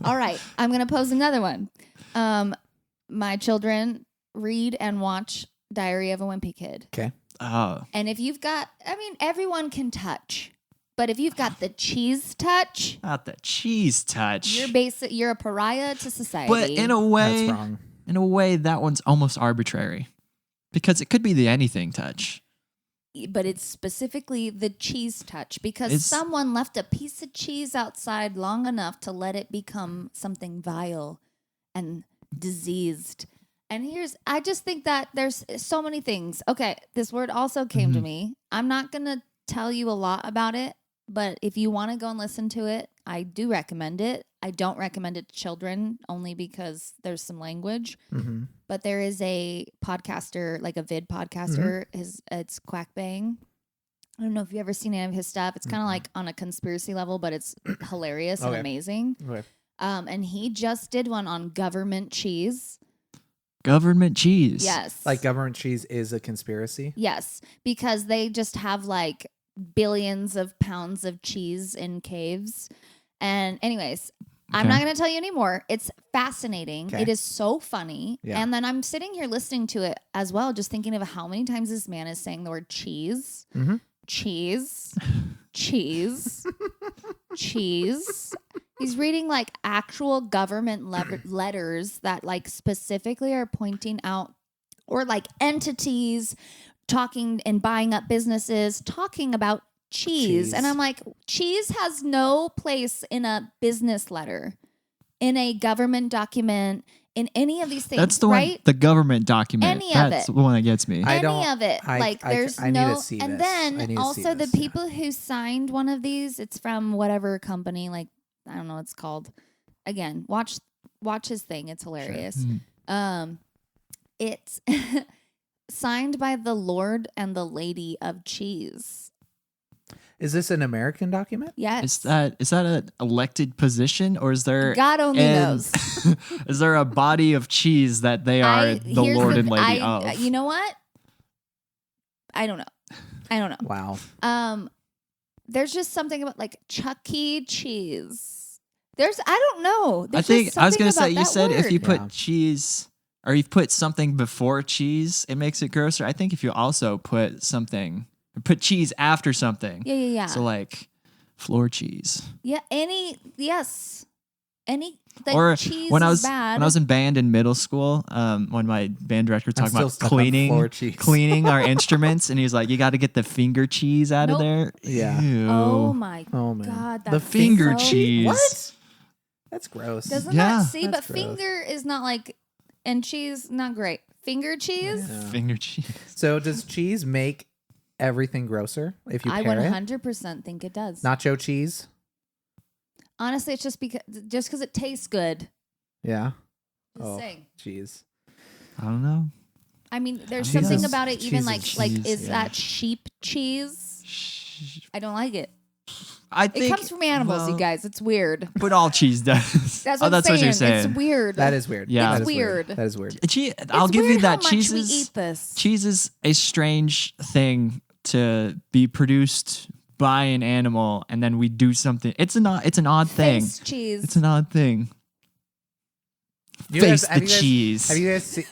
Speaker 3: All right, I'm gonna pose another one. My children read and watch Diary of a Wimpy Kid.
Speaker 1: Okay.
Speaker 4: Oh,
Speaker 3: And if you've got, everyone can touch, but if you've got the cheese touch,
Speaker 4: not the cheese touch.
Speaker 3: you're a pariah to society.
Speaker 4: But in a way,
Speaker 1: That's wrong.
Speaker 4: that one's almost arbitrary because it could be the anything touch.
Speaker 3: But it's specifically the cheese touch because
Speaker 4: It's-
Speaker 3: someone left a piece of cheese outside long enough to let it become something vile and diseased. And I just think that there's so many things. Okay, this word also came to me. I'm not going to tell you a lot about it, but if you want to go and listen to it, I do recommend it. I don't recommend it to children only because there's some language.
Speaker 1: Mm-hmm.
Speaker 3: But there is a podcaster, like a vid podcaster. It's Quack Bang. I don't know if you've ever seen any of his stuff. It's kind of like on a conspiracy level, but it's hilarious and
Speaker 1: Okay.
Speaker 3: amazing.
Speaker 1: Okay.
Speaker 3: And he just did one on government cheese.
Speaker 4: Government cheese.
Speaker 3: Yes.
Speaker 1: Like government cheese is a conspiracy.
Speaker 3: Yes, because they just have like billions of pounds of cheese in caves. And anyways, I'm
Speaker 4: Okay.
Speaker 3: not going to tell you anymore. It's fascinating.
Speaker 1: Okay.
Speaker 3: It is so funny.
Speaker 1: Yeah.
Speaker 3: And then I'm sitting here listening to it as well, just thinking of how many times this man is saying the word cheese,
Speaker 1: Mhm.
Speaker 3: cheese, cheese, cheese. He's reading like actual government letters that like specifically are pointing out, or like entities talking and buying up businesses, talking about cheese. And I'm like, cheese has no place in a business letter, in a government document, in any of these things.
Speaker 4: That's the
Speaker 3: right?
Speaker 4: one. The government document.
Speaker 3: Any of
Speaker 4: That's
Speaker 3: it.
Speaker 4: the one that gets me.
Speaker 1: I
Speaker 3: Any
Speaker 1: don't-
Speaker 3: of it.
Speaker 1: I-
Speaker 3: Like
Speaker 1: I-
Speaker 3: there's
Speaker 1: I need
Speaker 3: no
Speaker 1: to see
Speaker 3: and
Speaker 1: this. I
Speaker 3: then
Speaker 1: need to see
Speaker 3: also
Speaker 1: this,
Speaker 3: the
Speaker 1: yeah.
Speaker 3: people who signed one of these, it's from whatever company, like I don't know what it's called. Again, watch his thing. It's hilarious.
Speaker 4: Mm.
Speaker 3: It's signed by the Lord and the Lady of Cheese.
Speaker 1: Is this an American document?
Speaker 3: Yes.
Speaker 4: Is that an elected position or is there
Speaker 3: God only
Speaker 4: an-
Speaker 3: knows.
Speaker 4: is there a body of cheese that they are the
Speaker 3: here's
Speaker 4: Lord and Lady of?
Speaker 3: You know what? I don't know.
Speaker 1: Wow.
Speaker 3: There's just something about like Chuck E. Cheese. I don't know.
Speaker 4: I
Speaker 3: There's
Speaker 4: think
Speaker 3: just
Speaker 4: I was
Speaker 3: something
Speaker 4: gonna say
Speaker 3: about
Speaker 4: you
Speaker 3: that
Speaker 4: said if you
Speaker 3: word.
Speaker 4: put
Speaker 1: Yeah.
Speaker 4: cheese or you put something before cheese, it makes it grosser. I think if you also put cheese after something.
Speaker 3: Yeah.
Speaker 4: So like floor cheese.
Speaker 3: Yeah, any like
Speaker 4: Or
Speaker 3: cheese
Speaker 4: when I was
Speaker 3: is bad.
Speaker 4: when I was in band in middle school, when my band director talked
Speaker 1: still
Speaker 4: about
Speaker 1: stuck on floor cheese.
Speaker 4: cleaning our instruments, and he was like, "You got to get the finger cheese out
Speaker 3: Nope.
Speaker 4: of there."
Speaker 1: Yeah.
Speaker 4: Ew.
Speaker 3: Oh my
Speaker 1: Oh man.
Speaker 3: god,
Speaker 1: The
Speaker 3: that's
Speaker 4: finger
Speaker 3: so-
Speaker 4: cheese.
Speaker 1: What? That's gross.
Speaker 3: Doesn't
Speaker 4: Yeah.
Speaker 3: that see? But
Speaker 1: That's gross.
Speaker 3: finger is not like, and cheese not great. Finger cheese.
Speaker 1: Yeah.
Speaker 4: Finger cheese.
Speaker 1: So does cheese make everything grosser if you
Speaker 3: I
Speaker 1: pair it?
Speaker 3: 100% think it does.
Speaker 1: Nacho cheese?
Speaker 3: Honestly, it's just because it tastes good.
Speaker 1: Yeah.
Speaker 3: Just
Speaker 1: Oh,
Speaker 3: saying.
Speaker 1: cheese.
Speaker 4: I don't know.
Speaker 3: I mean, there's
Speaker 4: Cheese
Speaker 3: something
Speaker 4: is-
Speaker 3: about it. Even
Speaker 4: cheese
Speaker 3: like
Speaker 4: is cheese,
Speaker 3: is
Speaker 4: yeah.
Speaker 3: that sheep cheese? I don't like it.
Speaker 4: I
Speaker 3: It
Speaker 4: think
Speaker 3: comes from animals, you
Speaker 4: well,
Speaker 3: guys. It's weird.
Speaker 4: but all cheese does.
Speaker 3: That's
Speaker 4: oh,
Speaker 3: what
Speaker 4: that's
Speaker 3: I'm
Speaker 4: what you're
Speaker 3: saying.
Speaker 4: saying.
Speaker 3: It's weird.
Speaker 1: That is weird.
Speaker 4: Yeah.
Speaker 1: That
Speaker 3: It's
Speaker 1: is
Speaker 3: weird.
Speaker 1: That is weird.
Speaker 4: I'll
Speaker 3: It's
Speaker 4: give you
Speaker 3: weird
Speaker 4: that.
Speaker 3: how
Speaker 4: Cheese
Speaker 3: much we
Speaker 4: is
Speaker 3: eat this.
Speaker 4: cheese is a strange thing to be produced by an animal, and then we do something. It's an odd thing.
Speaker 3: Face cheese.
Speaker 4: It's an odd thing.
Speaker 1: You
Speaker 4: Face
Speaker 1: guys- have
Speaker 4: the
Speaker 1: you guys-
Speaker 4: cheese.
Speaker 1: Have you guys seen?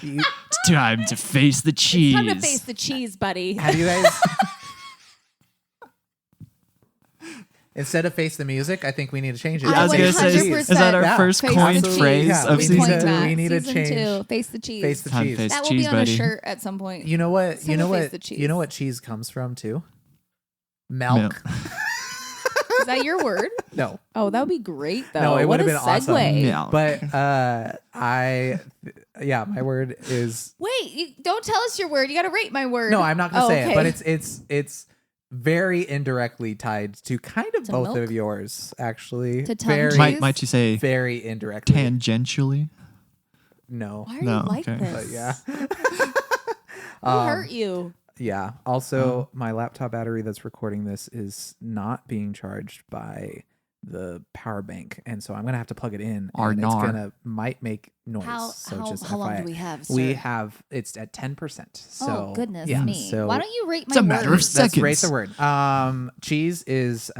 Speaker 4: It's time to face the cheese.
Speaker 3: Time to face the cheese, buddy.
Speaker 1: Have you guys? Instead of face the music, I think we need to change it.
Speaker 4: I was
Speaker 3: would
Speaker 4: gonna say,
Speaker 3: 100%
Speaker 4: is that our
Speaker 1: Yeah.
Speaker 4: first
Speaker 3: face
Speaker 4: coined
Speaker 3: the cheese.
Speaker 4: phrase
Speaker 1: Yeah,
Speaker 4: of
Speaker 1: we
Speaker 4: season
Speaker 1: need to-
Speaker 4: two?
Speaker 1: we need to
Speaker 3: Season
Speaker 1: change.
Speaker 3: 2, face the cheese.
Speaker 1: Face the
Speaker 4: Time
Speaker 1: cheese.
Speaker 4: face
Speaker 3: that will
Speaker 4: cheese,
Speaker 3: be on
Speaker 4: buddy.
Speaker 3: a shirt at some point.
Speaker 1: You know what?
Speaker 3: Someone
Speaker 1: You know
Speaker 3: face
Speaker 1: what?
Speaker 3: the cheese.
Speaker 1: You know what cheese comes from too? Milk.
Speaker 3: Is that your word?
Speaker 1: No,
Speaker 3: Oh, that would be great, though.
Speaker 1: No, it
Speaker 3: what
Speaker 1: would've
Speaker 3: a
Speaker 1: been awesome.
Speaker 3: segue.
Speaker 4: Yeah.
Speaker 1: but my word is
Speaker 3: Wait, don't tell us your word. You got to rate my word.
Speaker 1: no. I'm not gonna say
Speaker 3: okay.
Speaker 1: it, but it's very indirectly tied to kind of
Speaker 3: To
Speaker 1: both
Speaker 3: milk?
Speaker 1: of yours, actually.
Speaker 3: To tongue
Speaker 1: very,
Speaker 3: cheese?
Speaker 4: Might you say
Speaker 1: very indirectly.
Speaker 4: tangentially?
Speaker 1: No,
Speaker 3: Why are
Speaker 4: No,
Speaker 3: you like
Speaker 4: okay.
Speaker 3: this?
Speaker 1: but yeah,
Speaker 3: Who hurt you?
Speaker 1: yeah. Also, my laptop battery that's recording this is not being charged by the power bank, and so I'm gonna have to plug it in, and
Speaker 4: Arnar.
Speaker 1: might make noise.
Speaker 3: How
Speaker 1: so
Speaker 3: how,
Speaker 1: just
Speaker 3: how long
Speaker 1: FYI.
Speaker 3: do we have, sir?
Speaker 1: We have it's at 10%. So
Speaker 3: oh, goodness
Speaker 1: yeah,
Speaker 3: me.
Speaker 1: So
Speaker 3: Why don't you rate my
Speaker 4: It's a matter
Speaker 3: word?
Speaker 4: of
Speaker 1: let's
Speaker 4: seconds.
Speaker 1: rate the word. Cheese is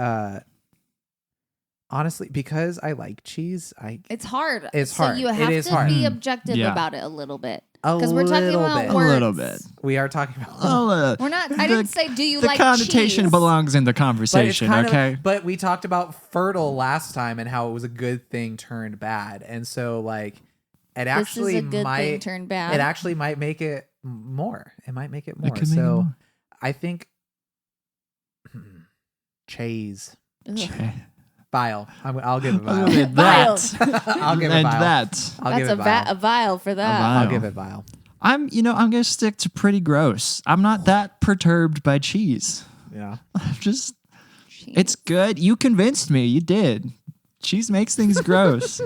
Speaker 1: honestly, because I like cheese.
Speaker 3: It's hard.
Speaker 1: It's
Speaker 3: so
Speaker 1: hard.
Speaker 3: you
Speaker 1: It
Speaker 3: have
Speaker 1: is
Speaker 3: to
Speaker 1: hard.
Speaker 3: be objective
Speaker 4: Yeah.
Speaker 3: about it a little bit.
Speaker 1: A
Speaker 3: Because we're talking
Speaker 1: little
Speaker 3: about
Speaker 1: bit.
Speaker 4: A
Speaker 3: words.
Speaker 4: little bit.
Speaker 1: We are talking about.
Speaker 3: We're not. I didn't say, do you
Speaker 4: The
Speaker 3: like
Speaker 4: connotation
Speaker 3: cheese?
Speaker 4: belongs in the
Speaker 1: But it's
Speaker 4: conversation,
Speaker 1: kind
Speaker 4: okay?
Speaker 1: but we talked about fertile last time and how it was a good thing turned bad, and so like it
Speaker 3: This
Speaker 1: actually
Speaker 3: is a good
Speaker 1: might
Speaker 3: thing turned bad.
Speaker 1: it actually might make it more. It might make it more.
Speaker 4: could make it
Speaker 1: So
Speaker 4: more.
Speaker 1: I think cheese
Speaker 3: Ugh.
Speaker 1: vial. I'll give it
Speaker 4: I'll
Speaker 1: vial.
Speaker 4: give it
Speaker 3: Vial.
Speaker 4: that.
Speaker 1: I'll give it
Speaker 4: and
Speaker 1: vial.
Speaker 4: that.
Speaker 1: I'll give
Speaker 3: That's
Speaker 1: it vial.
Speaker 3: a vial for that.
Speaker 4: vial.
Speaker 1: I'll give it vial.
Speaker 4: I'm gonna stick to pretty gross. I'm not that perturbed by cheese.
Speaker 1: Yeah.
Speaker 4: I'm just,
Speaker 3: Cheese.
Speaker 4: it's good. You convinced me. You did. Cheese makes things gross.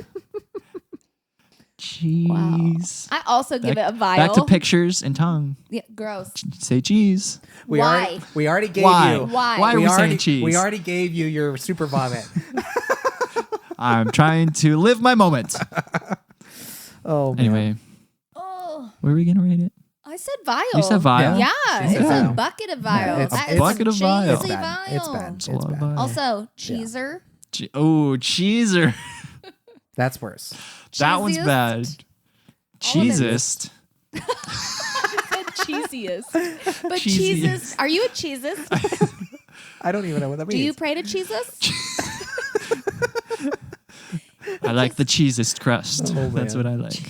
Speaker 4: Cheese.
Speaker 3: I also give it a vial.
Speaker 4: Back to pictures and tongue.
Speaker 3: Yeah, gross.
Speaker 4: Say cheese.
Speaker 3: Why?
Speaker 1: We already gave
Speaker 4: Why?
Speaker 1: you.
Speaker 3: Why?
Speaker 4: Why are we
Speaker 1: already,
Speaker 4: saying cheese?
Speaker 1: We already gave you your super vomit.
Speaker 4: I'm trying to live my moment.
Speaker 1: Oh man.
Speaker 4: Anyway,
Speaker 3: Oh,
Speaker 4: where are we gonna rate it?
Speaker 3: I said vial.
Speaker 4: You said vial?
Speaker 3: Yeah,
Speaker 1: She said
Speaker 3: it's
Speaker 1: vial.
Speaker 3: a bucket of vial.
Speaker 1: it's-
Speaker 3: That
Speaker 1: A
Speaker 3: is
Speaker 4: bucket
Speaker 3: a
Speaker 4: of vial.
Speaker 1: It's
Speaker 3: cheesy
Speaker 1: bad. It's
Speaker 3: vial.
Speaker 1: bad.
Speaker 4: It's a
Speaker 1: It's
Speaker 4: lot of
Speaker 1: bad.
Speaker 4: vial.
Speaker 3: Also, cheeser.
Speaker 4: Cheeser.
Speaker 1: That's worse.
Speaker 4: That one's
Speaker 3: Cheesiest?
Speaker 4: bad. Cheesist.
Speaker 3: Cheesiest. But
Speaker 4: Cheesiest.
Speaker 3: cheeses. Are you a cheesist?
Speaker 1: I don't even know what that
Speaker 3: Do
Speaker 1: means.
Speaker 3: you pray to cheesist?
Speaker 4: I like the cheesist crust.
Speaker 1: Oh,
Speaker 4: That's
Speaker 1: man.
Speaker 4: what I like.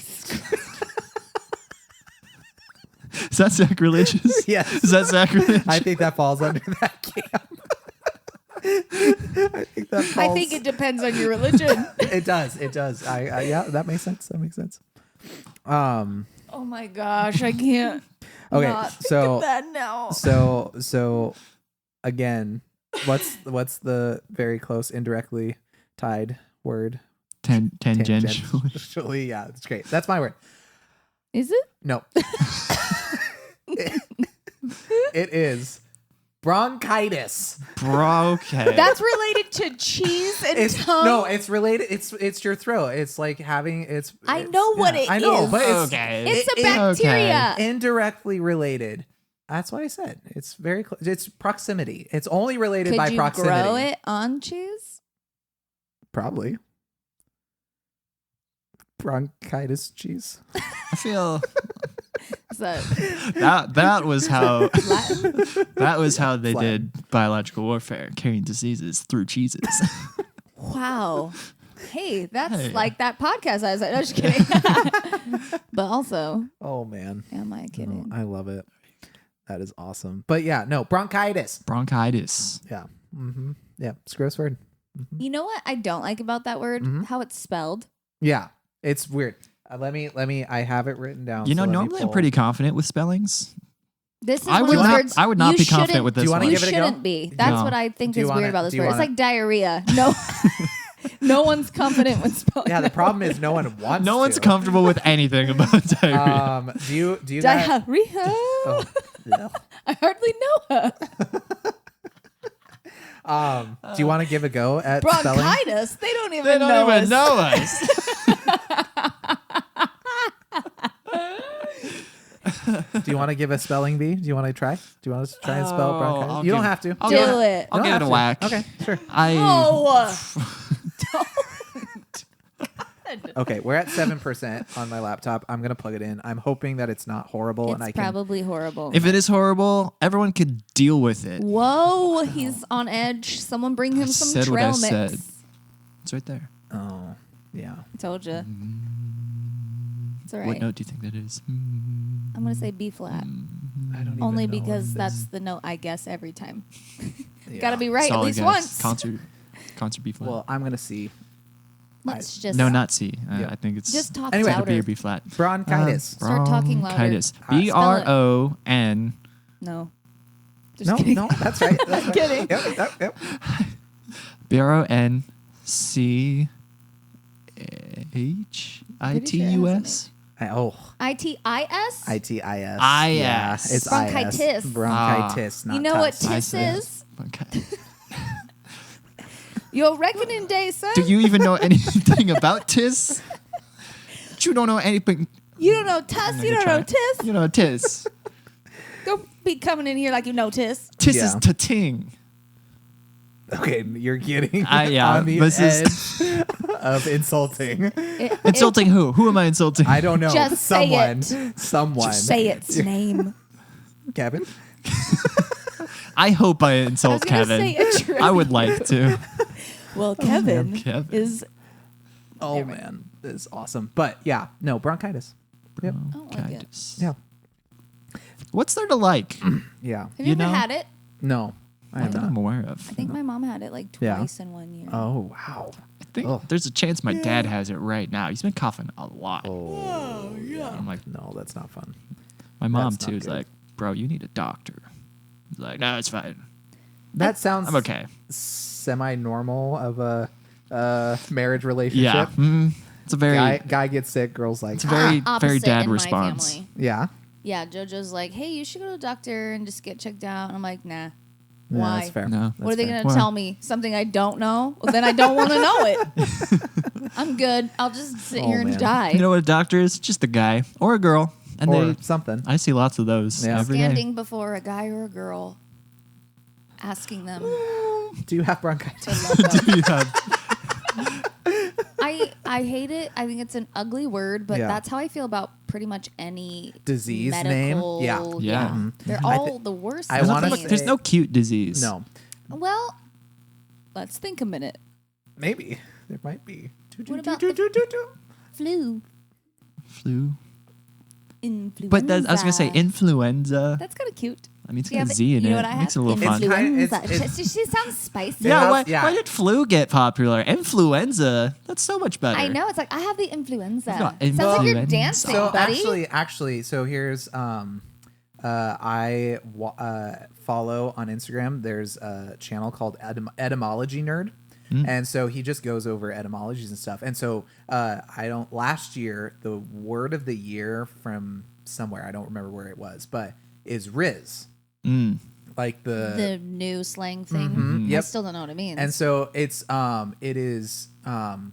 Speaker 4: Is that sacrilegious?
Speaker 1: Yes.
Speaker 4: Is that sacrilege?
Speaker 1: I think that falls under that camp. I think that falls.
Speaker 3: I think it depends on your religion.
Speaker 1: It does. It does. I yeah, that makes sense. That makes sense.
Speaker 3: Oh my gosh, I can't.
Speaker 1: Okay,
Speaker 3: not think
Speaker 1: so
Speaker 3: of that now.
Speaker 1: so again, what's the very close indirectly tied word?
Speaker 4: Tangential.
Speaker 1: Tangentially, yeah, that's great. That's my word.
Speaker 3: Is it?
Speaker 1: No. It is bronchitis.
Speaker 4: Bro, okay.
Speaker 3: That's related to cheese and
Speaker 1: It's
Speaker 3: tongue.
Speaker 1: no, it's related. It's your throat. It's like having it's.
Speaker 3: I
Speaker 1: it's-
Speaker 3: know what
Speaker 1: yeah,
Speaker 3: it
Speaker 1: I know,
Speaker 3: is.
Speaker 1: but it's
Speaker 4: Okay.
Speaker 3: It's a
Speaker 1: it-
Speaker 3: bacteria.
Speaker 1: indirectly related. That's what I said. It's very close. It's proximity. It's only related
Speaker 3: Could
Speaker 1: by
Speaker 3: you
Speaker 1: proximity.
Speaker 3: grow it on cheese?
Speaker 1: Probably. Bronchitis cheese.
Speaker 4: I feel
Speaker 3: Is that
Speaker 4: that was how
Speaker 3: Latin?
Speaker 4: that was how they
Speaker 1: Flattened.
Speaker 4: did biological warfare, carrying diseases through cheeses.
Speaker 3: Wow. Hey, that's
Speaker 4: Hey.
Speaker 3: like that podcast I was like, no, just kidding. But also,
Speaker 1: Oh man.
Speaker 3: am I
Speaker 1: No,
Speaker 3: kidding?
Speaker 1: I love it. That is awesome. But yeah, no, bronchitis.
Speaker 4: Bronchitis.
Speaker 1: Yeah. Yeah. It's a gross word.
Speaker 3: You know what I don't like about that word?
Speaker 1: Mhm.
Speaker 3: How it's spelled.
Speaker 1: Yeah. It's weird. Let me I have it written down.
Speaker 4: You know,
Speaker 1: so let me
Speaker 4: normally I'm
Speaker 1: pull.
Speaker 4: pretty confident with spellings.
Speaker 3: This is
Speaker 4: I
Speaker 3: one
Speaker 4: would
Speaker 3: of those
Speaker 4: not.
Speaker 3: words
Speaker 4: I would not
Speaker 3: you
Speaker 4: be confident
Speaker 3: shouldn't-
Speaker 4: with
Speaker 1: Do
Speaker 4: this
Speaker 1: you
Speaker 4: one.
Speaker 1: wanna
Speaker 3: You
Speaker 1: give it a go?
Speaker 3: shouldn't be. That's
Speaker 4: No.
Speaker 3: what I think
Speaker 1: Do you
Speaker 3: is
Speaker 1: wanna-
Speaker 3: weird about this
Speaker 1: do you
Speaker 3: word. It's
Speaker 1: wanna-
Speaker 3: like diarrhea. No. No one's confident when spelling.
Speaker 1: Yeah, the problem is no one wants.
Speaker 4: No one's
Speaker 1: to.
Speaker 4: comfortable with anything about diarrhea.
Speaker 1: Do you guys?
Speaker 3: Diarrhea.
Speaker 1: Oh, yeah.
Speaker 3: I hardly know her.
Speaker 1: Do you want to give a go at spelling?
Speaker 3: Bronchitis. They don't even
Speaker 4: They don't
Speaker 3: know
Speaker 4: even
Speaker 3: us.
Speaker 4: know us.
Speaker 1: Do you want to give a spelling bee? Do you want to try? Do you want to try and spell bronchitis?
Speaker 4: I'll
Speaker 1: You don't
Speaker 4: give-
Speaker 1: have to.
Speaker 4: I'll
Speaker 3: Do
Speaker 4: give
Speaker 3: it.
Speaker 4: I'll
Speaker 1: You
Speaker 4: give
Speaker 1: don't
Speaker 4: it a
Speaker 1: have
Speaker 4: whack.
Speaker 1: to. Okay, sure. Okay, we're at 7% on my laptop. I'm gonna plug it in. I'm hoping that it's not horrible, and I
Speaker 3: It's
Speaker 1: can.
Speaker 3: probably horrible.
Speaker 4: If it is horrible, everyone could deal with it.
Speaker 3: Whoa, he's on edge. Someone bring him some
Speaker 4: said what I
Speaker 3: trail
Speaker 4: said.
Speaker 3: mix.
Speaker 4: It's right there.
Speaker 1: Oh, yeah.
Speaker 3: I told you. It's all
Speaker 4: What
Speaker 3: right.
Speaker 4: note do you think that is?
Speaker 3: I'm gonna say B flat.
Speaker 1: I don't
Speaker 3: Only
Speaker 1: even know
Speaker 3: because
Speaker 1: what
Speaker 3: that's
Speaker 1: this-
Speaker 3: the note I guess every time.
Speaker 1: yeah.
Speaker 3: Gotta be right at
Speaker 4: Solid
Speaker 3: least
Speaker 4: guess.
Speaker 3: once.
Speaker 4: Concert B flat.
Speaker 1: Well, I'm gonna see
Speaker 3: Let's just
Speaker 4: no, not C.
Speaker 1: Yeah.
Speaker 4: I think it's
Speaker 3: just talk
Speaker 1: Anyway.
Speaker 4: either B or
Speaker 3: louder.
Speaker 4: B flat.
Speaker 1: bronchitis.
Speaker 3: Start talking louder.
Speaker 4: Bronchitis.
Speaker 1: Spell it.
Speaker 4: BRON.
Speaker 3: No. Just
Speaker 1: no,
Speaker 3: kidding.
Speaker 1: no, that's right. That's right.
Speaker 3: Kidding.
Speaker 1: Yep.
Speaker 4: BRONCHITUS.
Speaker 3: ITIS?
Speaker 1: ITIS.
Speaker 4: IS.
Speaker 1: Yeah, it's
Speaker 3: Bronchitis.
Speaker 1: IS. Bronchitis. Not
Speaker 3: You know what
Speaker 1: tus.
Speaker 3: tis
Speaker 4: IS.
Speaker 3: is?
Speaker 4: Okay.
Speaker 3: Your reckoning day, son.
Speaker 4: Do you even know anything about TIS? You don't know anything.
Speaker 3: You don't know tus? You don't know tis?
Speaker 4: You know TIS.
Speaker 3: Don't be coming in here like you know tis.
Speaker 4: TIS
Speaker 1: Yeah.
Speaker 4: is ta-ting.
Speaker 1: Okay, you're getting
Speaker 4: Yeah,
Speaker 1: on the
Speaker 4: this
Speaker 1: edge of insulting.
Speaker 4: Insulting who? Who am I insulting?
Speaker 1: I don't know.
Speaker 3: Just say
Speaker 1: Someone.
Speaker 3: it.
Speaker 1: Someone.
Speaker 3: Just say its name.
Speaker 1: Kevin.
Speaker 4: I hope I
Speaker 3: I was
Speaker 4: insult
Speaker 3: gonna
Speaker 4: Kevin.
Speaker 3: say a trick.
Speaker 4: I would like to.
Speaker 3: Well, Kevin,
Speaker 4: Kevin.
Speaker 3: is.
Speaker 1: Oh
Speaker 3: There we go.
Speaker 1: man, this is awesome. But yeah, no bronchitis. Yep.
Speaker 3: I don't like it.
Speaker 4: Kindness.
Speaker 1: Yeah.
Speaker 4: What's there to like?
Speaker 1: Yeah.
Speaker 3: Have you
Speaker 4: You
Speaker 3: ever
Speaker 4: know?
Speaker 3: had it?
Speaker 1: No, I
Speaker 4: I
Speaker 1: have
Speaker 4: think
Speaker 1: not.
Speaker 4: I'm aware of.
Speaker 3: I think my mom had it like
Speaker 1: Yeah.
Speaker 3: twice in 1 year.
Speaker 1: Oh wow.
Speaker 4: I think
Speaker 1: Ugh.
Speaker 4: there's a chance my dad has it right now. He's been coughing a lot.
Speaker 1: Oh yeah.
Speaker 4: I'm like,
Speaker 1: No, that's not fun.
Speaker 4: my mom
Speaker 1: That's not
Speaker 4: too is
Speaker 1: good.
Speaker 4: like, bro, you need a doctor. He's like, no, it's fine.
Speaker 1: That sounds
Speaker 4: I'm okay.
Speaker 1: semi-normal of a marriage relationship.
Speaker 4: Yeah. It's a very,
Speaker 1: Guy gets sick, girl's like,
Speaker 4: it's a very,
Speaker 3: Opposite
Speaker 4: very dad
Speaker 3: in my
Speaker 4: response.
Speaker 3: family.
Speaker 1: yeah.
Speaker 3: Yeah, JoJo's like, hey, you should go to the doctor and just get checked out. And I'm like, nah.
Speaker 1: Yeah,
Speaker 3: Why?
Speaker 1: that's fair.
Speaker 4: No.
Speaker 3: What are they
Speaker 1: That's fair.
Speaker 3: going to
Speaker 4: Why?
Speaker 3: tell me? Something I don't know? Well, then I don't want to know it. I'm good. I'll just sit
Speaker 1: Oh,
Speaker 3: here and
Speaker 1: man.
Speaker 3: die.
Speaker 4: You know what a doctor is? Just a guy or a girl. And
Speaker 1: Or
Speaker 4: they,
Speaker 1: something.
Speaker 4: I see lots of those
Speaker 1: Yeah.
Speaker 4: every day.
Speaker 3: Standing before a guy or a girl, asking them
Speaker 1: Do you have
Speaker 3: to
Speaker 1: bronchitis?
Speaker 3: love them.
Speaker 4: Yeah.
Speaker 3: I hate it. I think it's an ugly word, but
Speaker 1: Yeah.
Speaker 3: that's how I feel about pretty much any
Speaker 1: Disease
Speaker 3: medical,
Speaker 1: name?
Speaker 4: Yeah.
Speaker 1: Mhm.
Speaker 3: They're
Speaker 1: I
Speaker 3: all the worst.
Speaker 1: I
Speaker 4: There's,
Speaker 1: wanna
Speaker 4: nothing-
Speaker 1: say-
Speaker 4: there's no cute disease.
Speaker 1: No.
Speaker 3: Well, let's think a minute.
Speaker 1: Maybe. There might be.
Speaker 3: What about the- Flu.
Speaker 4: Flu.
Speaker 3: Influenza.
Speaker 4: But I was going to say influenza.
Speaker 3: That's kind of cute.
Speaker 4: I mean, it's
Speaker 3: Yeah,
Speaker 4: got a
Speaker 3: but
Speaker 4: Z in
Speaker 3: you know
Speaker 4: it.
Speaker 3: what I
Speaker 4: Makes it a
Speaker 3: have?
Speaker 4: little fun.
Speaker 1: Influenza.
Speaker 3: Influenza. She sounds spicy.
Speaker 4: Yeah, why,
Speaker 1: Yeah.
Speaker 4: why did flu get popular? Influenza. That's so much better.
Speaker 3: I know. It's like I have the influenza.
Speaker 4: You've got
Speaker 3: Sounds like you're
Speaker 4: influenza.
Speaker 3: dancing,
Speaker 1: So
Speaker 3: buddy.
Speaker 1: actually, so here's I follow on Instagram. There's a channel called Etymology Nerd, and so he just goes over etymologies and stuff. And so last year the word of the year from somewhere, I don't remember where it was, but is Riz, like
Speaker 3: the new slang thing.
Speaker 1: Mhm,
Speaker 3: I
Speaker 1: yep.
Speaker 3: still don't know what it means.
Speaker 1: And so it is dang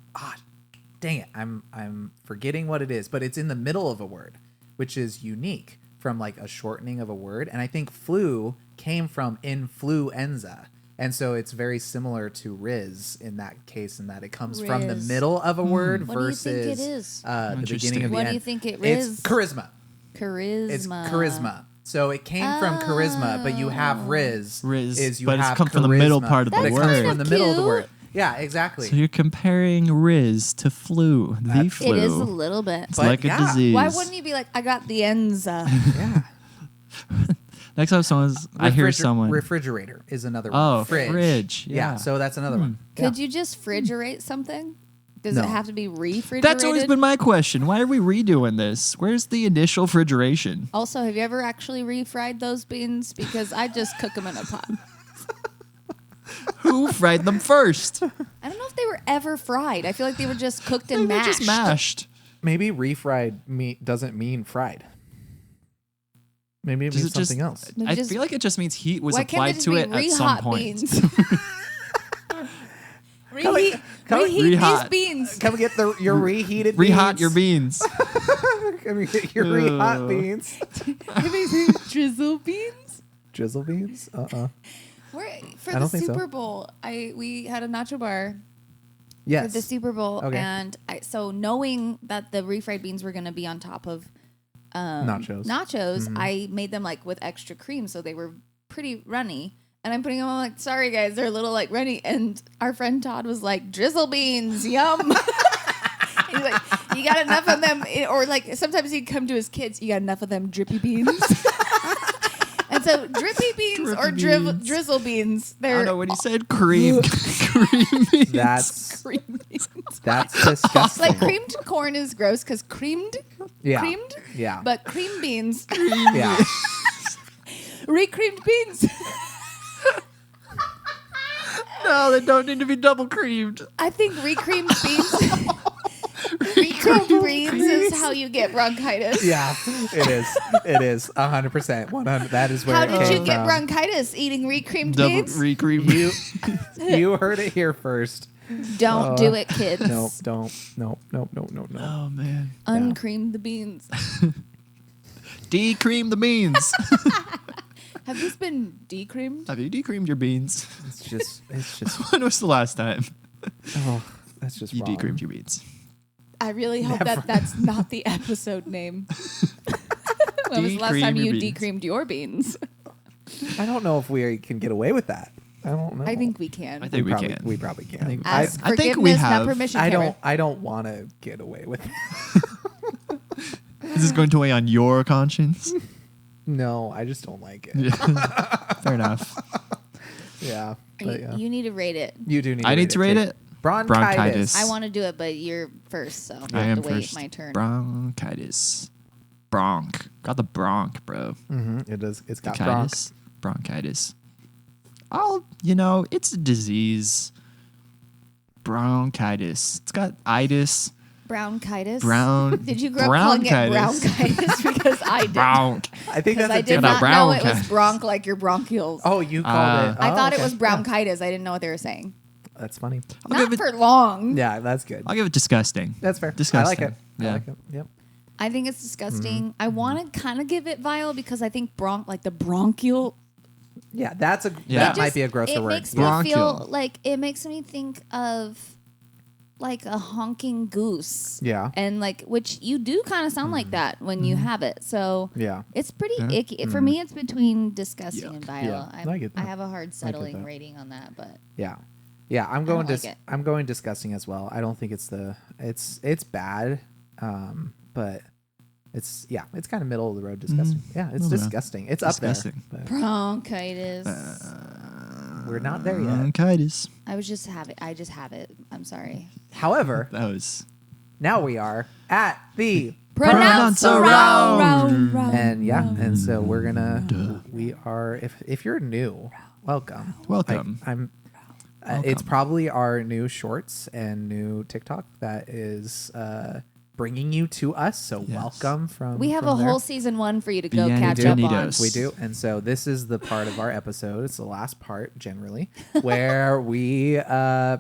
Speaker 1: it, I'm forgetting what it is, but it's in the middle of a word, which is unique from like a shortening of a word. And I think flu came from influenza. And so it's very similar to Riz in that case, in that it comes from the
Speaker 3: Riz.
Speaker 1: middle of a word
Speaker 3: What do you
Speaker 1: versus
Speaker 3: think it is?
Speaker 1: the
Speaker 4: Interesting.
Speaker 1: beginning of the
Speaker 3: What
Speaker 1: end.
Speaker 3: do you think it
Speaker 1: It's
Speaker 3: is?
Speaker 1: charisma.
Speaker 3: charisma.
Speaker 1: It's charisma. So it came from charisma, but you have Riz.
Speaker 4: Riz,
Speaker 1: is you
Speaker 4: but it's
Speaker 1: have
Speaker 4: come from the middle
Speaker 1: charisma,
Speaker 4: part of the
Speaker 1: but it
Speaker 3: word.
Speaker 1: comes from the middle of the
Speaker 3: Cute.
Speaker 1: word. Yeah, exactly.
Speaker 4: So you're comparing Riz to flu, the
Speaker 1: That's-
Speaker 4: flu.
Speaker 3: It is a little bit.
Speaker 4: It's
Speaker 1: But
Speaker 4: like a
Speaker 1: yeah.
Speaker 4: disease.
Speaker 3: Why wouldn't you be like, I got the enza?
Speaker 1: yeah.
Speaker 4: Next time I hear someone.
Speaker 1: Refrigerator is another
Speaker 4: Oh,
Speaker 1: one.
Speaker 4: fridge, yeah.
Speaker 1: So that's another one.
Speaker 3: Could you just refrigerate something? Does
Speaker 1: No.
Speaker 3: it have to be refrigerated?
Speaker 4: That's always been my question. Why are we redoing this? Where's the initial refrigeration?
Speaker 3: Also, have you ever actually refried those beans? Because I just cook them in a pot.
Speaker 4: Who fried them first?
Speaker 3: I don't know if they were ever fried. I feel like they were just cooked and
Speaker 4: They're
Speaker 3: mashed.
Speaker 4: just mashed.
Speaker 1: Maybe refried meat doesn't mean fried. Maybe it
Speaker 4: Does
Speaker 1: means
Speaker 4: it just-
Speaker 1: something else.
Speaker 3: Maybe
Speaker 4: I
Speaker 3: just-
Speaker 4: feel like it just means heat was
Speaker 3: Why can't they
Speaker 4: applied
Speaker 3: just
Speaker 4: to
Speaker 3: be
Speaker 4: it at some
Speaker 3: re-hot
Speaker 4: point.
Speaker 3: beans?
Speaker 1: Come-
Speaker 3: Reheat
Speaker 4: Re-hot.
Speaker 3: these beans.
Speaker 1: Come get your reheated
Speaker 4: Rehot
Speaker 1: beans.
Speaker 4: your beans.
Speaker 1: Come get your rehot beans.
Speaker 3: Drizzle beans.
Speaker 1: Drizzle beans?
Speaker 3: We're, for
Speaker 1: I
Speaker 3: the
Speaker 1: don't think so.
Speaker 3: Super Bowl, we had a nacho bar
Speaker 1: Yes.
Speaker 3: for the Super Bowl,
Speaker 1: Okay.
Speaker 3: and so knowing that the refried beans were going to be on top of
Speaker 1: Nachos. Mm-hmm.
Speaker 3: I made them like with extra cream, so they were pretty runny. And I'm putting them on like, sorry guys, they're a little like runny. And our friend Todd was like, drizzle beans, yum. He's like, you got enough of them, or like sometimes he'd come to his kids, you got enough of them drippy beans. And so drippy beans or drizzle beans,
Speaker 4: I
Speaker 3: they're
Speaker 4: don't know when he said cream. Cream beans.
Speaker 1: That's
Speaker 3: cream beans.
Speaker 1: disgusting.
Speaker 3: Like creamed corn is gross because creamed,
Speaker 1: yeah.
Speaker 3: yeah, but cream beans,
Speaker 1: Yeah.
Speaker 3: re-creamed beans.
Speaker 4: No, they don't need to be double creamed.
Speaker 3: I think re-creamed beans. Re-creamed beans is how you get bronchitis.
Speaker 1: Yeah, it is. It is 100%. 100. That is where
Speaker 3: How
Speaker 1: it
Speaker 3: did
Speaker 1: came
Speaker 3: you get
Speaker 1: from.
Speaker 3: bronchitis eating re-creamed
Speaker 4: Double
Speaker 3: beans?
Speaker 4: re-creamed.
Speaker 1: You heard it here first.
Speaker 3: Don't do it, kids.
Speaker 1: No, don't. No.
Speaker 4: Oh man.
Speaker 3: Uncream the beans.
Speaker 4: De-cream the beans.
Speaker 3: Have these been decreamed?
Speaker 4: Have you de-creamed your beans?
Speaker 1: It's just.
Speaker 4: When was the last time
Speaker 1: Oh, that's just
Speaker 4: you
Speaker 1: wrong.
Speaker 4: de-creamed your beans?
Speaker 3: I really hope
Speaker 1: Never.
Speaker 3: that that's not the episode name. When was the last time
Speaker 4: Decream your
Speaker 3: you
Speaker 4: beans.
Speaker 3: decreamed your beans?
Speaker 1: I don't know if we can get away with that. I don't know.
Speaker 3: I think we can.
Speaker 4: I think we
Speaker 1: probably,
Speaker 4: can.
Speaker 1: We probably can.
Speaker 3: Ask
Speaker 4: I think we
Speaker 3: forgiveness, not
Speaker 4: have.
Speaker 3: permission.
Speaker 1: I
Speaker 3: Cameron.
Speaker 1: don't want to get away with it.
Speaker 4: Is this going to weigh on your conscience?
Speaker 1: No, I just don't like it.
Speaker 4: Yeah. Fair enough.
Speaker 1: Yeah. But yeah.
Speaker 3: You need to rate it.
Speaker 1: You do need
Speaker 4: I need to rate
Speaker 1: too.
Speaker 4: it.
Speaker 1: Bronchitis.
Speaker 3: I want to do it, but you're first, so
Speaker 4: I
Speaker 3: I have
Speaker 4: am
Speaker 3: to wait
Speaker 4: first.
Speaker 3: my turn.
Speaker 4: Bronchitis. Bronch. Got the bronch, bro.
Speaker 1: It does. It's got bronch.
Speaker 4: Bronchitis. It's a disease. Bronchitis. It's got itis.
Speaker 3: Bronchitis.
Speaker 4: Did
Speaker 3: you grow up calling it bronchitis? Because I did.
Speaker 4: Bronch.
Speaker 1: I think
Speaker 3: Because
Speaker 1: that's
Speaker 3: I
Speaker 1: a
Speaker 3: did
Speaker 1: different.
Speaker 3: not know it was
Speaker 4: bronchitis.
Speaker 3: bronch like your bronchioles.
Speaker 1: Oh, you called it.
Speaker 3: I
Speaker 1: Oh,
Speaker 3: thought
Speaker 1: okay.
Speaker 3: it was bronchitis. I didn't know what they were saying.
Speaker 1: That's funny.
Speaker 3: Not for long.
Speaker 1: Yeah, that's good.
Speaker 4: I'll give it disgusting.
Speaker 1: That's fair.
Speaker 4: Disgusting.
Speaker 1: I like it.
Speaker 4: Yeah.
Speaker 1: I like it. Yep.
Speaker 3: I think it's disgusting.
Speaker 1: Mm-hmm.
Speaker 3: I want to kind of give it vile because I think the bronchial.
Speaker 1: Yeah, that's a
Speaker 4: Yeah.
Speaker 1: that might be a grosser
Speaker 3: It
Speaker 1: word.
Speaker 3: makes me
Speaker 4: Bronchial.
Speaker 3: feel like it makes me think of like a honking goose.
Speaker 1: Yeah.
Speaker 3: And like, which you do kind of sound like that when you have it. So
Speaker 1: Yeah.
Speaker 3: it's pretty icky. For me, it's between disgusting
Speaker 4: Yuck.
Speaker 3: and vile.
Speaker 1: Yeah, I get that.
Speaker 3: I have a hard settling
Speaker 1: that.
Speaker 3: rating on that, but
Speaker 1: Yeah. Yeah, I'm
Speaker 3: don't
Speaker 1: going
Speaker 3: like it.
Speaker 1: I'm going disgusting as well. I don't think it's it's bad. But it's kind of middle of the road disgusting. Yeah, it's
Speaker 4: Middle of the road.
Speaker 1: disgusting. It's up
Speaker 4: Disgusting.
Speaker 1: there. But
Speaker 3: bronchitis.
Speaker 1: we're not there yet.
Speaker 4: Bronchitis.
Speaker 3: I just have it. I'm sorry.
Speaker 1: However,
Speaker 4: That was.
Speaker 1: now we are at the
Speaker 3: Pronounce
Speaker 4: around.
Speaker 1: and so we are if you're new, welcome.
Speaker 4: Welcome.
Speaker 1: I'm it's probably our new shorts and new TikTok that is bringing you to us. So
Speaker 4: Yes.
Speaker 1: welcome from
Speaker 3: We have
Speaker 1: from
Speaker 3: a
Speaker 1: there.
Speaker 3: whole season 1 for you to go
Speaker 4: Bienvenidos.
Speaker 3: catch up on.
Speaker 1: We do. And so this is the part of our episode. It's the last part, generally, where we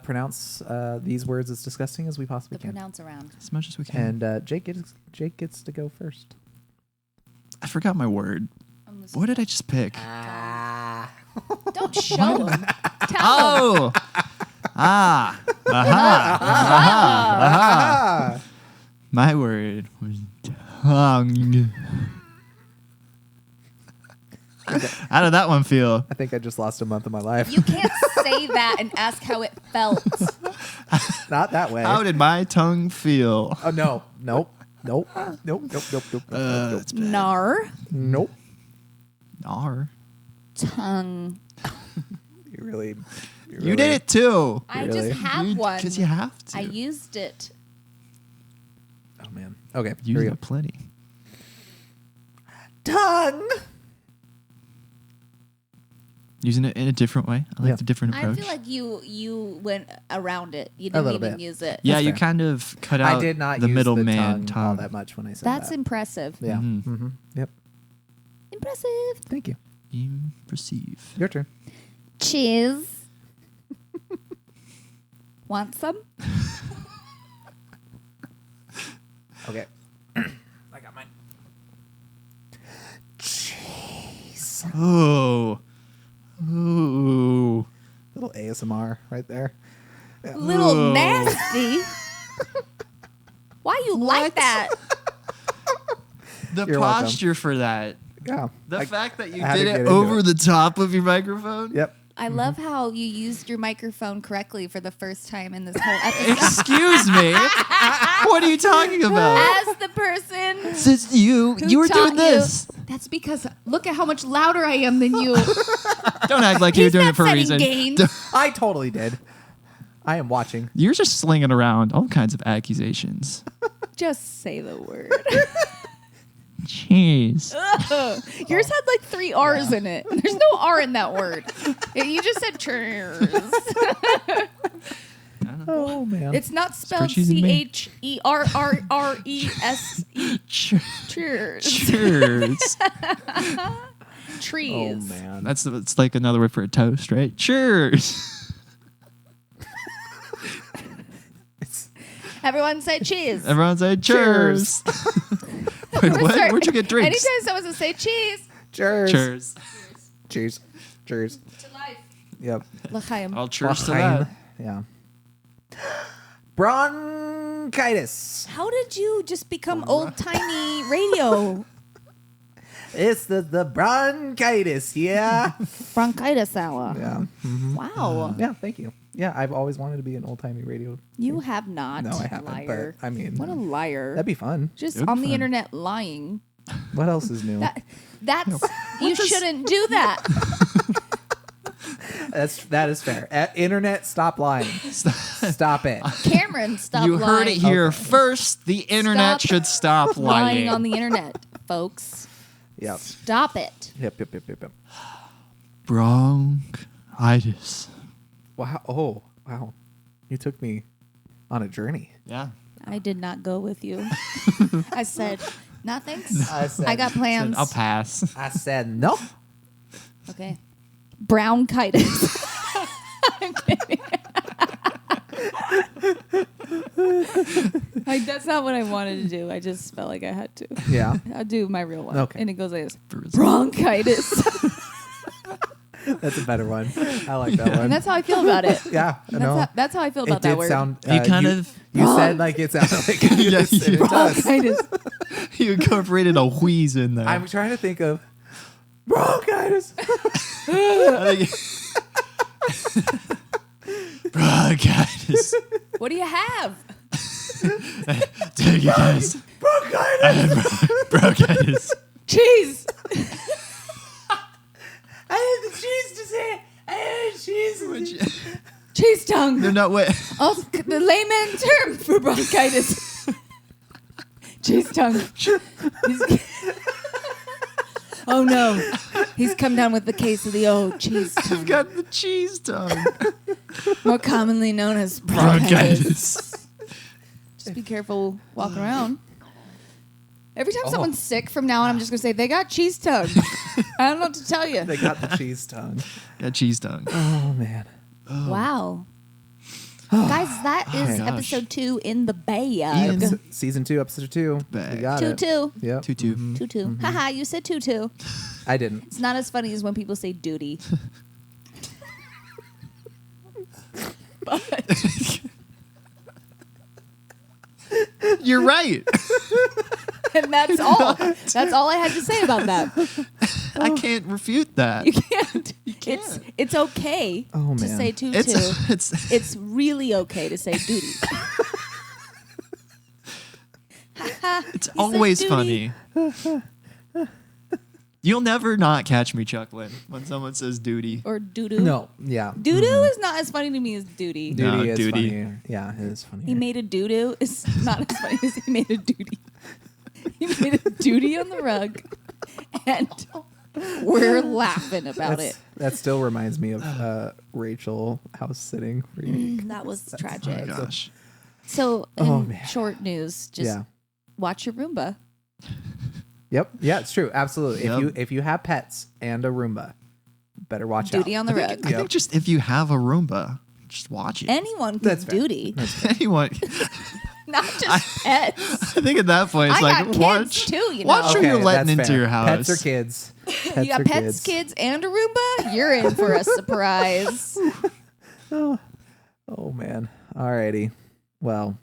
Speaker 1: pronounce these words as disgusting as we possibly
Speaker 3: The
Speaker 1: can.
Speaker 3: pronounce around.
Speaker 4: As much as we can.
Speaker 1: And Jake gets to go first.
Speaker 4: I forgot my word. What did I just pick?
Speaker 3: Don't show them. Tell them.
Speaker 4: Oh! Aha! Aha! My word was tongue. How did that one feel?
Speaker 1: I think I just lost a month of my life.
Speaker 3: You can't say that and ask how it felt.
Speaker 1: Not that way.
Speaker 4: How did my tongue feel?
Speaker 1: Oh no. Nope.
Speaker 4: It's bad.
Speaker 3: Nar.
Speaker 1: Nope.
Speaker 4: Nar.
Speaker 3: Tongue.
Speaker 1: You really
Speaker 4: You did it too.
Speaker 3: I
Speaker 1: Really?
Speaker 3: just have one.
Speaker 4: Because you have to.
Speaker 3: I used it.
Speaker 1: Oh man. Okay.
Speaker 4: Use
Speaker 1: Here we
Speaker 4: it
Speaker 1: go.
Speaker 4: plenty.
Speaker 1: Tongue.
Speaker 4: Using it in a different way. I like
Speaker 1: Yeah.
Speaker 4: the different
Speaker 3: I
Speaker 4: approach.
Speaker 3: feel like you went around it. You
Speaker 1: A
Speaker 3: didn't
Speaker 1: little
Speaker 3: even
Speaker 1: bit.
Speaker 3: use it.
Speaker 4: yeah,
Speaker 1: That's
Speaker 4: you
Speaker 1: fair.
Speaker 4: kind of cut out
Speaker 1: I did not
Speaker 4: the
Speaker 1: use
Speaker 4: middleman
Speaker 1: the tongue all
Speaker 4: tongue.
Speaker 1: that much when I said
Speaker 3: That's
Speaker 1: that.
Speaker 3: impressive.
Speaker 1: Yeah.
Speaker 4: Mhm.
Speaker 1: Yep.
Speaker 3: Impressive.
Speaker 1: Thank you.
Speaker 4: Impressive.
Speaker 1: Your turn.
Speaker 3: Cheese. Want some?
Speaker 1: Okay. I got mine. Jeez.
Speaker 4: Oh. Ooh.
Speaker 1: Little ASMR right there.
Speaker 3: Little
Speaker 4: Whoa.
Speaker 3: nasty. Why you like that?
Speaker 4: The
Speaker 1: You're welcome.
Speaker 4: posture for that.
Speaker 1: Yeah.
Speaker 4: The fact that you
Speaker 1: I had
Speaker 4: did
Speaker 1: to get
Speaker 4: it
Speaker 1: into
Speaker 4: over
Speaker 1: it.
Speaker 4: the top of your microphone.
Speaker 1: Yep.
Speaker 3: I love how you used your microphone correctly for the first time in this whole episode.
Speaker 4: Excuse me. What are you talking about?
Speaker 3: As the person
Speaker 4: Since you
Speaker 3: who
Speaker 4: were
Speaker 3: taught
Speaker 4: doing this.
Speaker 3: That's because look at how much louder I am than you.
Speaker 4: Don't act like you're
Speaker 3: He's
Speaker 4: doing
Speaker 3: not
Speaker 4: it for a
Speaker 3: setting
Speaker 4: reason.
Speaker 3: gains.
Speaker 1: I totally did. I am watching.
Speaker 4: You're just slinging around all kinds of accusations.
Speaker 3: Just say the word.
Speaker 4: Jeez.
Speaker 3: Yours had like 3 R's in it. There's no R in that word. You just said cheers.
Speaker 1: Oh man.
Speaker 3: It's not spelled
Speaker 4: cheesy to me.
Speaker 3: CHERRRESE. Cheers.
Speaker 4: Cheers.
Speaker 3: Trees.
Speaker 1: Oh man.
Speaker 4: It's like another word for a toast, right? Cheers.
Speaker 3: Everyone say cheese.
Speaker 4: Everyone say cheers. Wait, what?
Speaker 3: Sorry.
Speaker 4: Where'd you get drinks?
Speaker 3: Anytime someone says say cheese.
Speaker 1: Cheers.
Speaker 4: Cheers.
Speaker 1: Cheers. Cheers.
Speaker 3: To life.
Speaker 1: Yep.
Speaker 3: L'chaim.
Speaker 4: I'll cheers to
Speaker 1: L'chaim.
Speaker 4: that.
Speaker 1: Yeah. Bronchitis.
Speaker 3: How did you just become old timey radio?
Speaker 1: It's the bronchitis. Yeah.
Speaker 3: Bronchitis hour.
Speaker 1: Yeah.
Speaker 3: Wow.
Speaker 1: Yeah. Thank you. Yeah. I've always wanted to be an old timey radio.
Speaker 3: You have not.
Speaker 1: No, I haven't.
Speaker 3: Liar.
Speaker 1: But I mean,
Speaker 3: What a liar.
Speaker 1: that'd be fun.
Speaker 3: Just
Speaker 4: It would
Speaker 3: on
Speaker 4: be
Speaker 3: the
Speaker 4: fun.
Speaker 3: internet lying.
Speaker 1: What else is new?
Speaker 3: That's you shouldn't do that.
Speaker 1: That is fair. Internet, stop lying. Stop it.
Speaker 3: Cameron, stop
Speaker 4: You
Speaker 3: lying.
Speaker 4: heard it here first. The internet
Speaker 3: Stop
Speaker 4: should stop lying.
Speaker 3: lying on the internet, folks.
Speaker 1: Yep.
Speaker 3: Stop it.
Speaker 1: Yep.
Speaker 4: Bronchitis.
Speaker 1: Wow. Oh, wow. You took me on a journey.
Speaker 4: Yeah.
Speaker 3: I did not go with you. I said, "No thanks.
Speaker 1: I said,
Speaker 3: I got plans."
Speaker 4: I'll pass.
Speaker 1: I said no.
Speaker 3: Okay. Brownchitis. I'm kidding. That's not what I wanted to do. I just felt like I had to.
Speaker 1: Yeah.
Speaker 3: I'll do my real one.
Speaker 1: Okay.
Speaker 3: And it goes like this.
Speaker 4: Bruce.
Speaker 3: Bronchitis.
Speaker 1: That's a better one. I like that one.
Speaker 3: And that's how I feel about it.
Speaker 1: Yeah. No.
Speaker 3: That's how I feel
Speaker 1: It
Speaker 3: about that
Speaker 1: did
Speaker 3: word.
Speaker 1: sound.
Speaker 4: You kind of
Speaker 1: You said like it sounded like it,
Speaker 4: Yeah,
Speaker 1: is, and it
Speaker 4: you-
Speaker 1: does.
Speaker 3: Bronchitis.
Speaker 4: you incorporated a wheeze in there.
Speaker 1: I'm trying to think of bronchitis.
Speaker 4: Bronchitis.
Speaker 3: What do you have?
Speaker 4: Take it, guys.
Speaker 1: Bronchitis.
Speaker 4: Bronchitis.
Speaker 3: Cheese.
Speaker 1: I had the cheese to say. I had cheese.
Speaker 3: Cheese tongue.
Speaker 4: They're not wet.
Speaker 3: Also, the layman term for bronchitis. Cheese tongue. Oh no. He's come down with the case of the old cheese
Speaker 4: I've
Speaker 3: tongue.
Speaker 4: got the cheese tongue.
Speaker 3: More commonly known as bronchitis.
Speaker 4: Bronchitis.
Speaker 3: Just be careful walking around. Every time
Speaker 1: Oh.
Speaker 3: someone's sick from now on, I'm just going to say, they got cheese tongue. I don't know what to tell you.
Speaker 1: They got the cheese tongue.
Speaker 4: Got cheese tongue.
Speaker 1: Oh man.
Speaker 3: Wow. Guys, that is
Speaker 4: gosh.
Speaker 3: episode 2 in the bag.
Speaker 4: In-
Speaker 1: Season 2, episode 2.
Speaker 4: Bag.
Speaker 1: We got it.
Speaker 3: 2-2.
Speaker 1: Yep.
Speaker 4: Tutu.
Speaker 3: 2-2. Haha, you said 2-2.
Speaker 1: I didn't.
Speaker 3: It's not as funny as when people say duty. But
Speaker 4: You're right.
Speaker 3: and that's all. That's all I had to say about that.
Speaker 4: I can't refute that.
Speaker 3: You can't.
Speaker 4: can't.
Speaker 3: It's okay
Speaker 1: Oh,
Speaker 3: to
Speaker 1: man.
Speaker 3: say 2-2.
Speaker 4: It's
Speaker 3: It's really okay to say duty.
Speaker 4: it's
Speaker 3: said
Speaker 4: always
Speaker 3: duty.
Speaker 4: funny. You'll never not catch me chuckling when someone says duty.
Speaker 3: Or doo-doo.
Speaker 1: No. Yeah.
Speaker 3: Doo-doo is not as funny to me as duty.
Speaker 1: Duty
Speaker 4: No,
Speaker 1: is
Speaker 4: duty.
Speaker 1: funnier. Yeah, it is funny.
Speaker 3: He made a doo-doo. It's not as funny as he made a duty. He made a duty on the rug. And we're laughing about it.
Speaker 1: That still reminds me of Rachel house sitting.
Speaker 3: That was
Speaker 4: Oh
Speaker 3: tragic.
Speaker 4: my gosh.
Speaker 3: So,
Speaker 1: Oh,
Speaker 3: in
Speaker 1: man.
Speaker 3: short news, just
Speaker 1: Yeah.
Speaker 3: watch your Roomba.
Speaker 1: Yep. Yeah, it's true. Absolutely.
Speaker 4: Yep.
Speaker 1: If you have pets and a Roomba, better watch
Speaker 3: Duty
Speaker 1: out.
Speaker 3: on the road.
Speaker 4: I think just if you have a Roomba, just watch it.
Speaker 3: Anyone
Speaker 1: That's
Speaker 3: can
Speaker 1: fair.
Speaker 3: duty,
Speaker 4: Anyone.
Speaker 3: not just pets.
Speaker 4: I think at that point, it's
Speaker 3: I
Speaker 4: like,
Speaker 3: got kids
Speaker 4: watch.
Speaker 3: too, you know.
Speaker 4: Watch who you're letting
Speaker 1: that's
Speaker 4: into
Speaker 1: fair.
Speaker 4: your house.
Speaker 1: Pets or kids. Pets
Speaker 3: You got
Speaker 1: or
Speaker 3: pets, kids, and a Roomba. You're in for a surprise.
Speaker 1: Oh man. Alrighty. Well,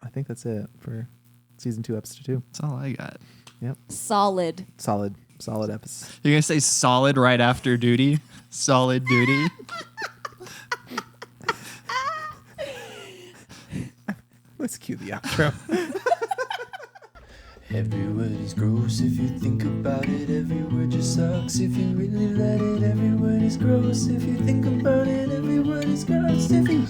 Speaker 1: I think that's it for season 2, episode 2.
Speaker 4: That's all I got.
Speaker 3: Solid.
Speaker 1: Solid episode.
Speaker 4: You're going to say solid right after duty? Solid duty?
Speaker 1: Let's cue the outro.
Speaker 5: Every word is gross if you think about it. Every word just sucks if you really let it. Every word is gross if you think about it. Every word is gross if you